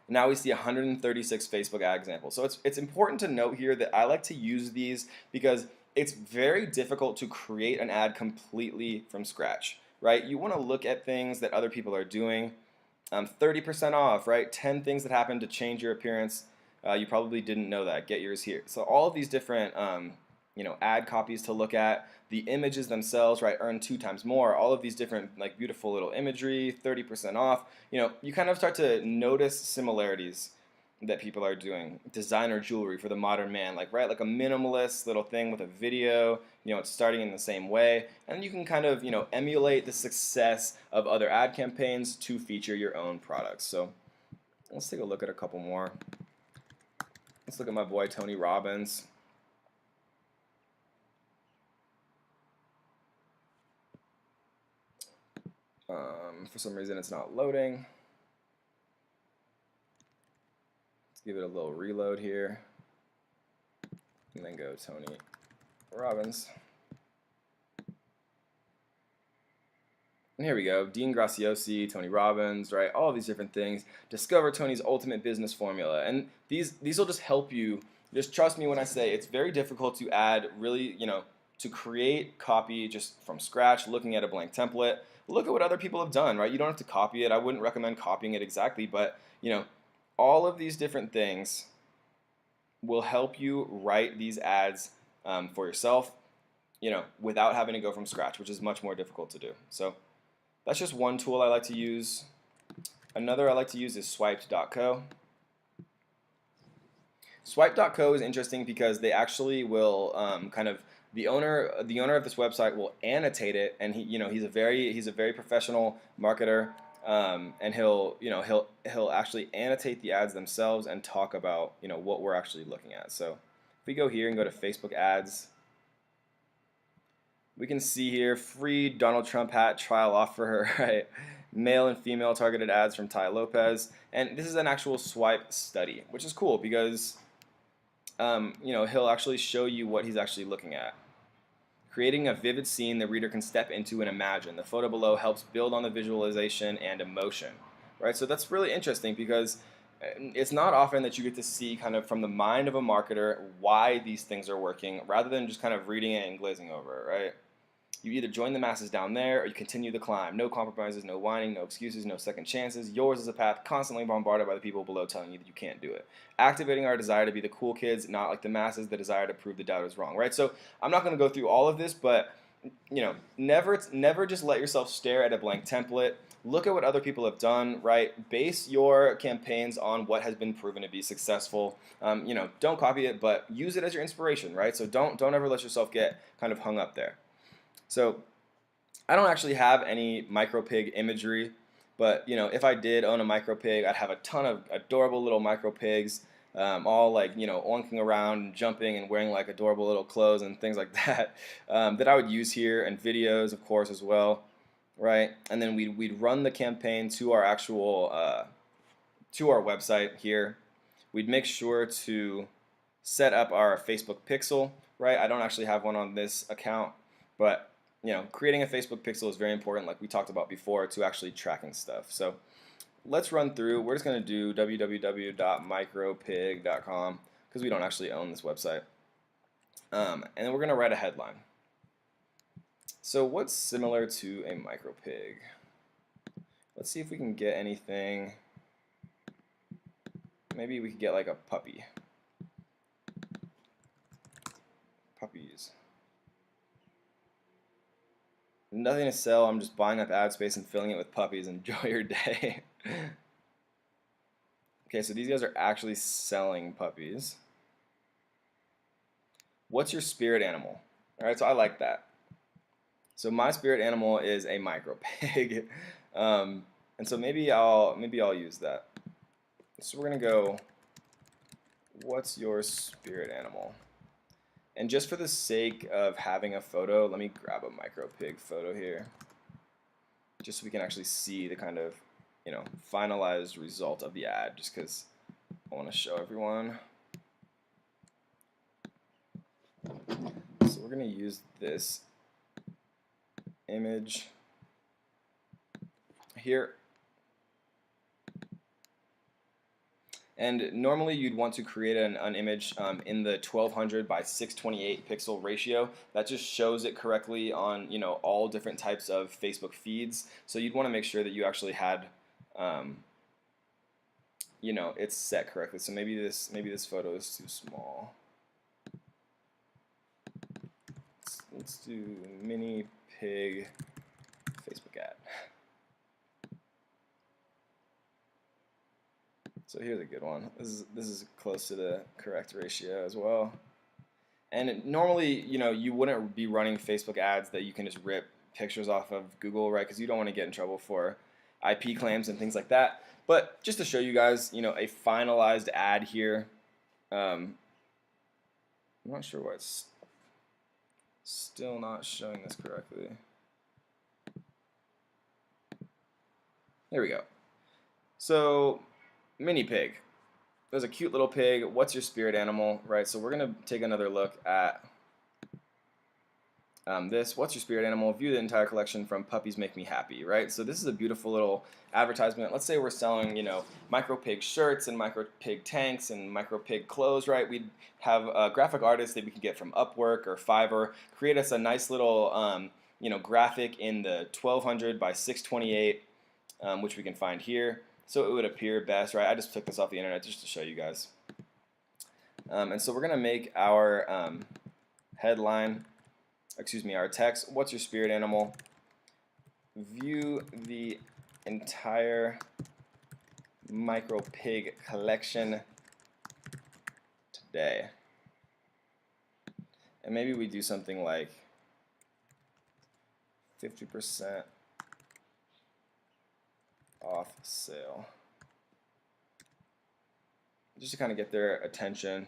Now we see 136 Facebook ad examples. So it's important to note here that I like to use these because it's very difficult to create an ad completely from scratch, right? You want to look at things that other people are doing. 30% off, right? 10 things that happen to change your appearance. You probably didn't know that. Get yours here. So all of these different ad copies to look at. The images themselves, right, earn 2 times more. All of these different like beautiful little imagery, 30% off. You kind of start to notice similarities that people are doing. Designer jewelry for the modern man, like a minimalist little thing with a video. It's starting in the same way, and you can kind of emulate the success of other ad campaigns to feature your own products. So let's take a look at a couple more. Let's look at my boy Tony Robbins. For some reason it's not loading. Let's give it a little reload here. And then go Tony Robbins. And here we go. Dean Graciosi, Tony Robbins, right? All of these different things. Discover Tony's ultimate business formula. And these will just help you. Just trust me when I say it's very difficult to add really, to create copy just from scratch, looking at a blank template. Look at what other people have done, right? You don't have to copy it. I wouldn't recommend copying it exactly, but all of these different things will help you write these ads for yourself, without having to go from scratch, which is much more difficult to do. So that's just one tool I like to use. Another I like to use is swiped.co. Swipe.co is interesting because they actually will the owner of this website will annotate it, and he's a very professional marketer, and he'll actually annotate the ads themselves and talk about what we're actually looking at. So if we go here and go to Facebook ads, We can see here free Donald Trump hat trial offer, right? Male and female targeted ads from Ty Lopez. And this is an actual swipe study, which is cool because he'll actually show you what he's actually looking at. Creating a vivid scene the reader can step into and imagine. The photo below helps build on the visualization and emotion, right? So that's really interesting because it's not often that you get to see kind of from the mind of a marketer why these things are working rather than just kind of reading it and glazing over it, right? You either join the masses down there or you continue the climb. No compromises, no whining, no excuses, no second chances. Yours is a path constantly bombarded by the people below telling you that you can't do it. Activating our desire to be the cool kids, not like the masses, the desire to prove the doubters wrong, right? So I'm not going to go through all of this, but never just let yourself stare at a blank template. Look at what other people have done, right? Base your campaigns on what has been proven to be successful. Don't copy it, but use it as your inspiration, right? So don't ever let yourself get kind of hung up there. So I don't actually have any micropig imagery, but if I did own a micropig, I'd have a ton of adorable little micropigs, all like oinking around and jumping and wearing like adorable little clothes and things like that, that I would use here, and videos, of course, as well, right? And then we'd run the campaign to our actual to our website here. We'd make sure to set up our Facebook pixel, right? I don't actually have one on this account, but creating a Facebook pixel is very important, like we talked about before, to actually tracking stuff. So let's run through. We're just going to do www.micropig.com because we don't actually own this website. And then we're going to write a headline. So what's similar to a micropig? Let's see if we can get anything. Maybe we could get like a puppy. Puppies. Nothing to sell. I'm just buying up ad space and filling it with puppies. Enjoy your day. Okay, so these guys are actually selling puppies. What's your spirit animal? All right, so I like that. So my spirit animal is a micropig, and so maybe I'll use that. So we're gonna go. What's your spirit animal? And just for the sake of having a photo, let me grab a micropig photo here, just so we can actually see the kind of, finalized result of the ad, just because I want to show everyone. So we're going to use this image here. And normally you'd want to create an image in the 1200 by 628 pixel ratio. That just shows it correctly on all different types of Facebook feeds. So you'd want to make sure that you actually had it's set correctly. So maybe this photo is too small. Let's do mini pig Facebook ad. So here's a good one. This is close to the correct ratio as well. And normally, you wouldn't be running Facebook ads that you can just rip pictures off of Google, right? Because you don't want to get in trouble for IP claims and things like that. But just to show you guys, a finalized ad here. I'm not sure why it's still not showing this correctly. There we go. So mini pig. There's a cute little pig. What's your spirit animal, right? So we're gonna take another look at this. What's your spirit animal? View the entire collection from Puppies Make Me Happy, right? So this is a beautiful little advertisement. Let's say we're selling, micro pig shirts and micro pig tanks and micro pig clothes, right? We'd have a graphic artist that we could get from Upwork or Fiverr create us a nice little, graphic in the 1200 by 628, which we can find here. So it would appear best, right? I just took this off the internet just to show you guys. And so we're going to make our headline, our text. What's your spirit animal? View the entire micro pig collection today. And maybe we do something like 50% off sale, just to kind of get their attention.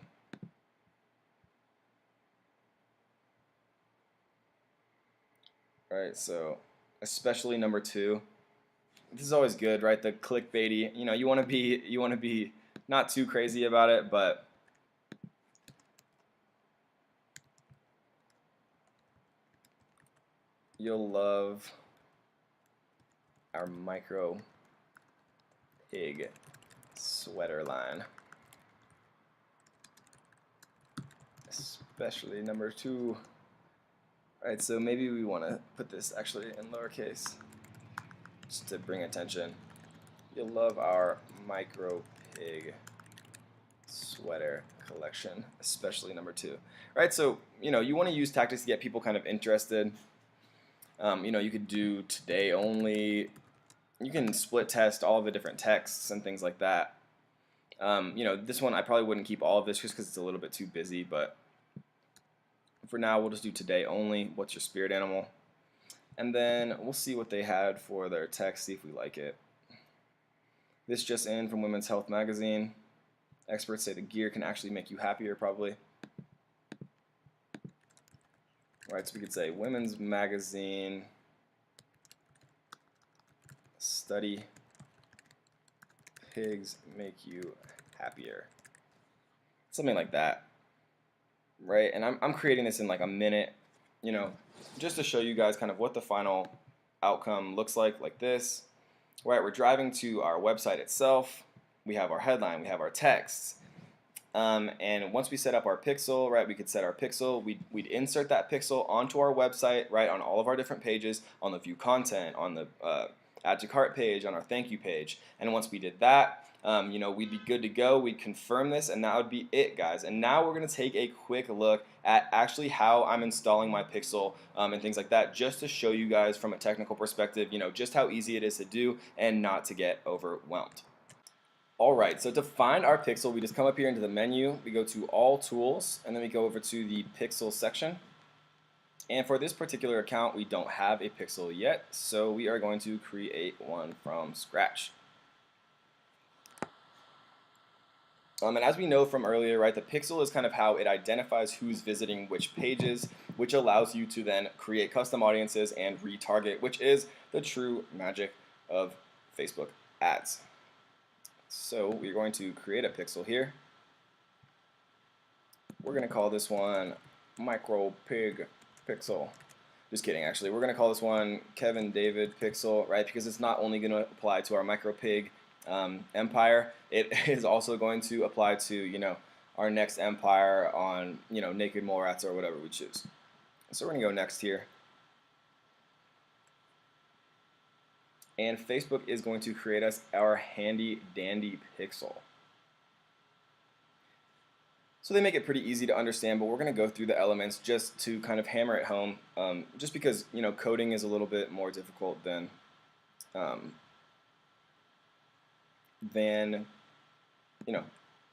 right? So especially number 2. This is always good, right? The clickbaity. You want to be not too crazy about it, but you'll love our micro pig sweater line. Especially number 2. Alright, so maybe we want to put this actually in lowercase just to bring attention. You'll love our micro pig sweater collection, especially number 2. Right, so you want to use tactics to get people kind of interested. You could do today only. You can split test all of the different texts and things like that. This one I probably wouldn't keep all of this just because it's a little bit too busy, but for now we'll just do today only. What's your spirit animal? And then we'll see what they had for their text, see if we like it. This just in from Women's Health Magazine. Experts say the gear can actually make you happier, probably. Right, so we could say Women's Magazine study pigs make you happier. Something like that. Right, and I'm creating this in like a minute, just to show you guys kind of what the final outcome looks like this. Right, we're driving to our website itself. We have our headline, we have our text. And once we set up our pixel, right, we could set our pixel. We'd insert that pixel onto our website, right, on all of our different pages, on the view content, on the add to cart page, on our thank you page. And once we did that, we'd be good to go. We'd confirm this, and that would be it, guys. And now we're going to take a quick look at actually how I'm installing my pixel and things like that, just to show you guys from a technical perspective, just how easy it is to do and not to get overwhelmed. Alright, so to find our pixel, we just come up here into the menu, we go to All Tools, and then we go over to the Pixel section. And for this particular account, we don't have a pixel yet, so we are going to create one from scratch. And as we know from earlier, right, the pixel is kind of how it identifies who's visiting which pages, which allows you to then create custom audiences and retarget, which is the true magic of Facebook ads. So we're going to create a pixel here. We're going to call this one Micro Pig Pixel. Just kidding, actually. We're going to call this one Kevin David Pixel, right? Because it's not only going to apply to our Micro Pig empire, it is also going to apply to, our next empire on, naked mole rats or whatever we choose. So we're going to go next here. And Facebook is going to create us our handy dandy pixel. So they make it pretty easy to understand, but we're going to go through the elements just to kind of hammer it home, just because coding is a little bit more difficult than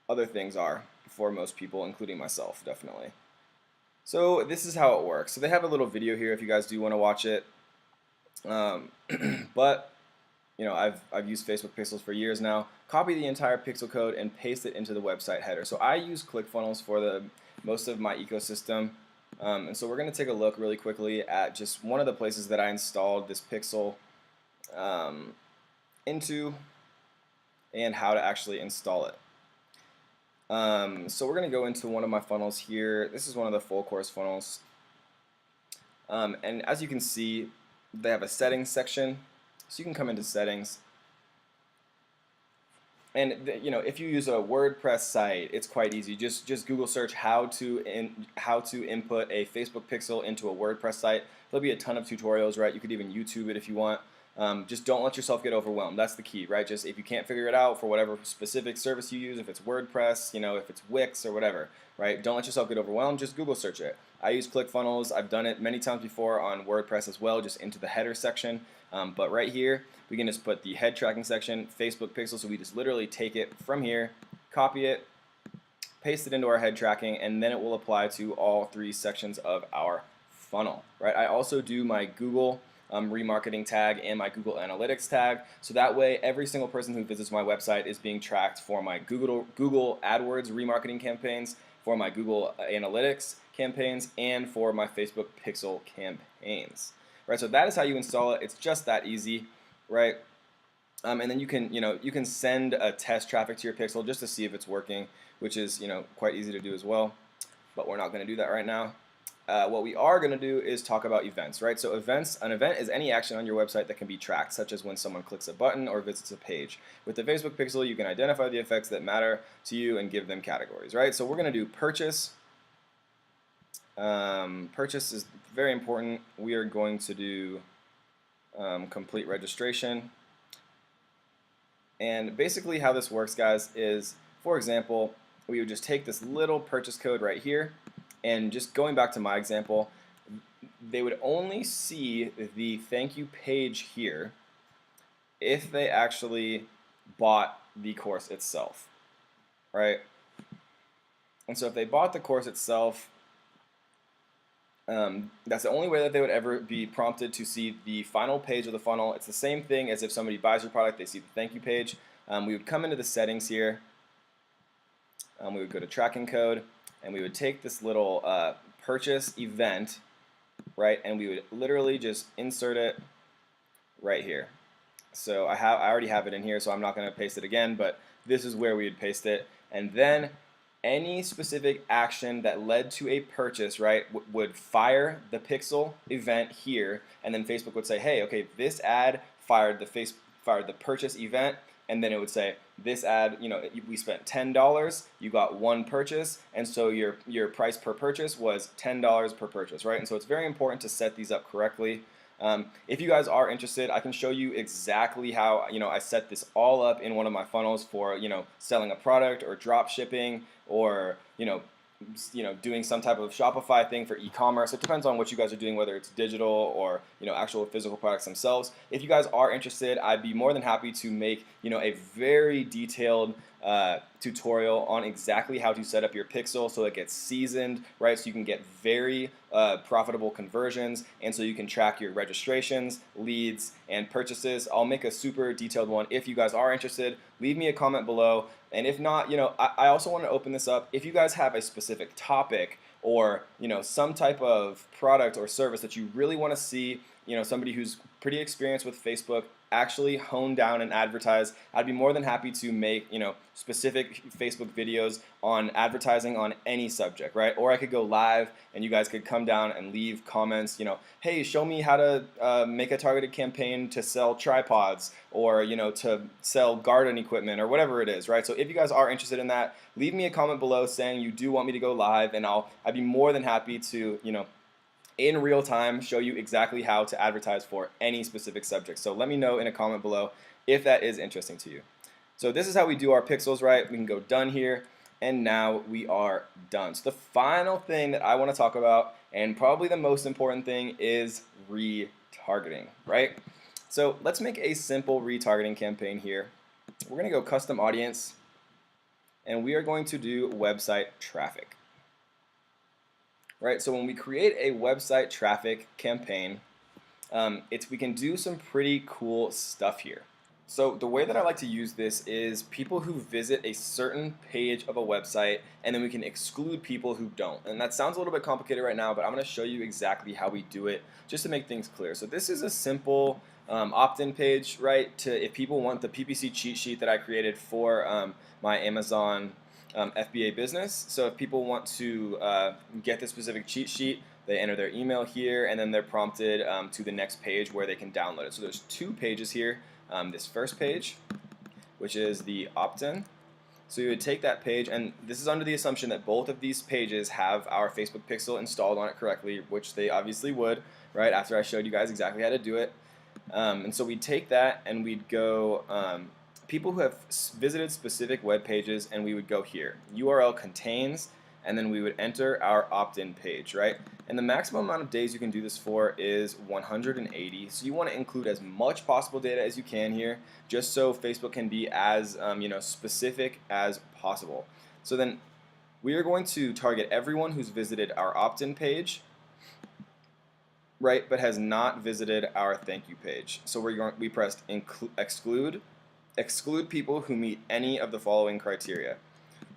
other things are for most people, including myself, definitely. So this is how it works. So they have a little video here if you guys do want to watch it, but I've used Facebook Pixels for years now. Copy the entire pixel code and paste it into the website header. So I use ClickFunnels for most of my ecosystem. And so we're going to take a look really quickly at just one of the places that I installed this pixel into and how to actually install it. So we're going to go into one of my funnels here. This is one of the full course funnels. And as you can see, they have a settings section. So you can come into settings, and if you use a WordPress site, it's quite easy. Just Google search how to input a Facebook pixel into a WordPress site. There'll be a ton of tutorials, right? You could even YouTube it if you want. Just don't let yourself get overwhelmed. That's the key, right? Just if you can't figure it out for whatever specific service you use, if it's WordPress, if it's Wix or whatever, right? Don't let yourself get overwhelmed. Just Google search it. I use ClickFunnels. I've done it many times before on WordPress as well, just into the header section. But right here, we can just put the head tracking section, Facebook pixel. So we just literally take it from here, copy it, paste it into our head tracking, and then it will apply to all 3 sections of our funnel, right? I also do my Google remarketing tag and my Google Analytics tag. So that way, every single person who visits my website is being tracked for my Google AdWords remarketing campaigns, for my Google Analytics campaigns, and for my Facebook Pixel campaigns. right? So that is how you install it. It's just that easy, right? And then you can send a test traffic to your pixel just to see if it's working, which is quite easy to do as well. But we're not going to do that right now. What we are going to do is talk about events, right? So an event is any action on your website that can be tracked, such as when someone clicks a button or visits a page. With the Facebook Pixel, you can identify the effects that matter to you and give them categories, right? So we're going to do purchase. Purchase is very important. We are going to do complete registration. And basically how this works, guys, is, for example, we would just take this little purchase code right here, and just going back to my example, they would only see the thank you page here if they actually bought the course itself, right? And so if they bought the course itself, that's the only way that they would ever be prompted to see the final page of the funnel. It's the same thing as if somebody buys your product, they see the thank you page. We would come into the settings here. We would go to tracking code, and we would take this little purchase event, right, and we would literally just insert it right here. So I already have it in here, so I'm not going to paste it again, but this is where we would paste it. And then any specific action that led to a purchase, right, would fire the pixel event here, and then Facebook would say, hey, okay, this ad fired the purchase event, and then it would say, this ad, we spent $10, you got one purchase, and so your price per purchase was $10 per purchase, right? And so it's very important to set these up correctly. If you guys are interested, I can show you exactly how I set this all up in one of my funnels for selling a product or drop shipping or doing some type of Shopify thing for e-commerce. It depends on what you guys are doing, whether it's digital or actual physical products themselves. If you guys are interested, I'd be more than happy to make a very detailed tutorial on exactly how to set up your pixel so it gets seasoned, right? So you can get very profitable conversions, and so you can track your registrations, leads, and purchases. I'll make a super detailed one if you guys are interested. Leave me a comment below. And if not, I also want to open this up. If you guys have a specific topic or some type of product or service that you really want to see, somebody who's pretty experienced with Facebook actually hone down and advertise, I'd be more than happy to make specific Facebook videos on advertising on any subject, right? Or I could go live and you guys could come down and leave comments, hey, show me how to make a targeted campaign to sell tripods or to sell garden equipment or whatever it is, right? So if you guys are interested in that, leave me a comment below saying you do want me to go live, and I'd be more than happy to in real time show you exactly how to advertise for any specific subject. So let me know in a comment below if that is interesting to you. So this is how we do our pixels, right? We can go done here, and now we are done. So the final thing that I want to talk about, and probably the most important thing, is retargeting, right? So let's make a simple retargeting campaign here. We're going to go custom audience, and we are going to do website traffic. Right, so when we create a website traffic campaign, we can do some pretty cool stuff here. So the way that I like to use this is people who visit a certain page of a website, and then we can exclude people who don't. And that sounds a little bit complicated right now, but I'm going to show you exactly how we do it just to make things clear. So this is a simple opt-in page, right? If people want the PPC cheat sheet that I created for my Amazon FBA business. So if people want to get the specific cheat sheet, they enter their email here, and then they're prompted to the next page where they can download it. So there's two pages here. This first page, which is the opt-in. So you would take that page, and this is under the assumption that both of these pages have our Facebook Pixel installed on it correctly, which they obviously would, right, after I showed you guys exactly how to do it. And so we'd take that and we'd go people who have visited specific web pages, and we would go here, URL contains, and then we would enter our opt-in page, right? And the maximum amount of days you can do this for is 180. So you want to include as much possible data as you can here, just so Facebook can be as specific as possible. So then we are going to target everyone who's visited our opt-in page, right, but has not visited our thank you page. So we pressed exclude people who meet any of the following criteria.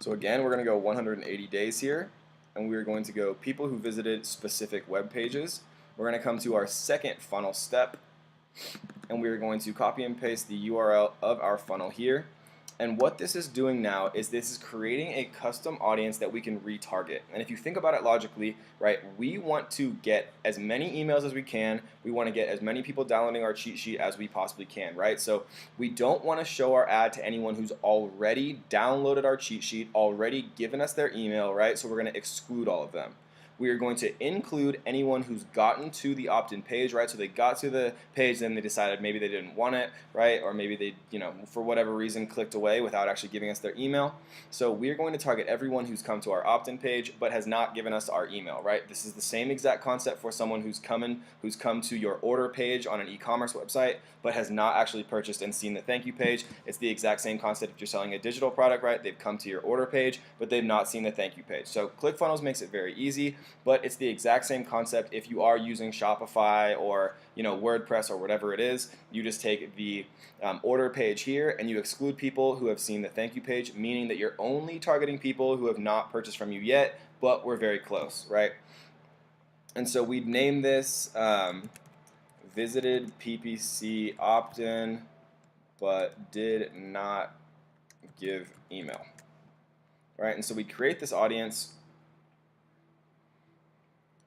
So again, we're going to go 180 days here, and we're going to go people who visited specific web pages. we're going to come to our second funnel step, and we're going to copy and paste the URL of our funnel here. And what this is doing now is this is creating a custom audience that we can retarget. And if you think about it logically, right, we want to get as many emails as we can. We want to get as many people downloading our cheat sheet as we possibly can, right? So we don't want to show our ad to anyone who's already downloaded our cheat sheet, already given us their email, right? So we're going to exclude all of them. We are going to include anyone who's gotten to the opt-in page, right? So they got to the page, then they decided maybe they didn't want it, right? Or maybe they, for whatever reason, clicked away without actually giving us their email. So we're going to target everyone who's come to our opt-in page but has not given us our email, right? This is the same exact concept for someone who's come to your order page on an e-commerce website but has not actually purchased and seen the thank you page. It's the exact same concept if you're selling a digital product, right? They've come to your order page but they've not seen the thank you page. So ClickFunnels makes it very easy. But it's the exact same concept if you are using Shopify or WordPress or whatever it is. You just take the order page here and you exclude people who have seen the thank you page, meaning that you're only targeting people who have not purchased from you yet, but we're very close, right? And so we'd name this visited PPC opt-in but did not give email, right? And so we create this audience.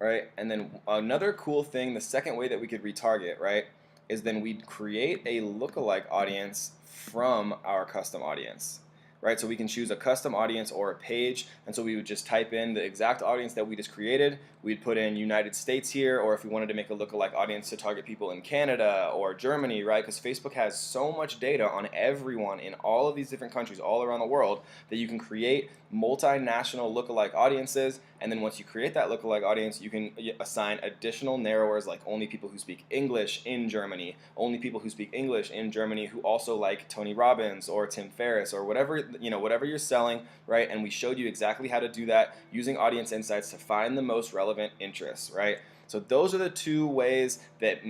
Right, and then another cool thing, the second way that we could retarget, right, is then we'd create a lookalike audience from our custom audience, right? So we can choose a custom audience or a page, and so we would just type in the exact audience that we just created. We'd put in United States here, or if we wanted to make a lookalike audience to target people in Canada or Germany, right? Because Facebook has so much data on everyone in all of these different countries all around the world that you can create multinational lookalike audiences. And then once you create that lookalike audience, you can assign additional narrowers like only people who speak English in Germany, only people who speak English in Germany who also like Tony Robbins or Tim Ferriss or whatever, whatever you're selling, right? And we showed you exactly how to do that using audience insights to find the most relevant interests, right? So those are the two ways that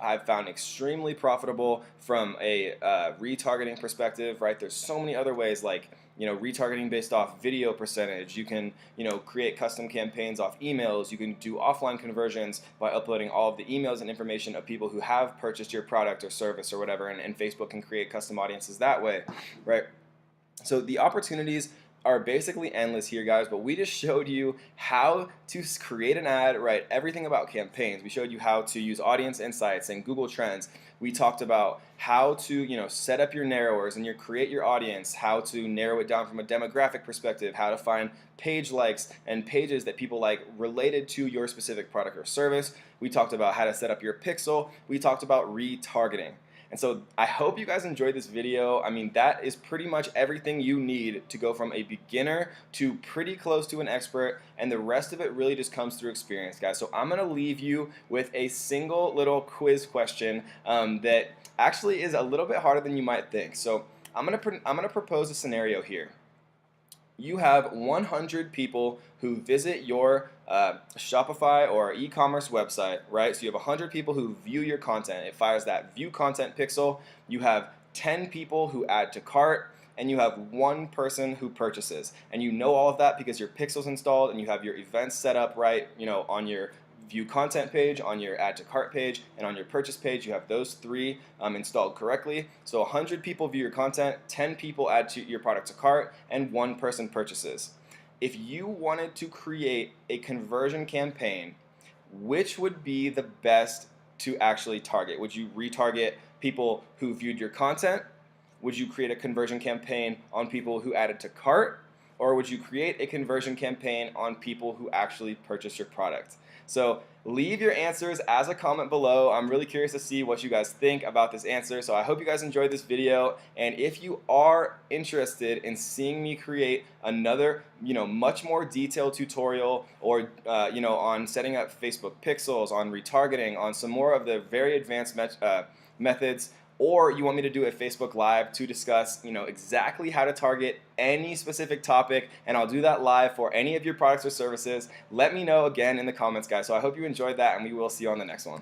I've found extremely profitable from a retargeting perspective, right? There's so many other ways like retargeting based off video percentage. You can create custom campaigns off emails. You can do offline conversions by uploading all of the emails and information of people who have purchased your product or service or whatever, and Facebook can create custom audiences that way, right? So the opportunities are basically endless here, guys, but we just showed you how to create an ad, right? Everything about campaigns. We showed you how to use audience insights and Google Trends. We talked about how to set up your narrowers and create your audience, how to narrow it down from a demographic perspective, how to find page likes and pages that people like related to your specific product or service. We talked about how to set up your pixel. We talked about retargeting. And so I hope you guys enjoyed this video. I mean, that is pretty much everything you need to go from a beginner to pretty close to an expert, and the rest of it really just comes through experience, guys. So I'm gonna leave you with a single little quiz question that actually is a little bit harder than you might think. So I'm gonna propose a scenario here. You have 100 people who visit your Shopify or e-commerce website, right? So you have 100 people who view your content. It fires that view content pixel. You have 10 people who add to cart, and you have 1 person who purchases. And you know all of that because your pixel's installed and you have your events set up right, on your view content page, on your add to cart page, and on your purchase page. You have those 3 installed correctly. So 100 people view your content, 10 people add to your product to cart, and 1 person purchases. If you wanted to create a conversion campaign, which would be the best to actually target? Would you retarget people who viewed your content? Would you create a conversion campaign on people who added to cart? Or would you create a conversion campaign on people who actually purchase your product? So leave your answers as a comment below. I'm really curious to see what you guys think about this answer. So I hope you guys enjoyed this video. And if you are interested in seeing me create another, much more detailed tutorial or, on setting up Facebook pixels, on retargeting, on some more of the very advanced methods, or you want me to do a Facebook Live to discuss, exactly how to target any specific topic, and I'll do that live for any of your products or services, let me know again in the comments, guys. So I hope you enjoyed that, and we will see you on the next one.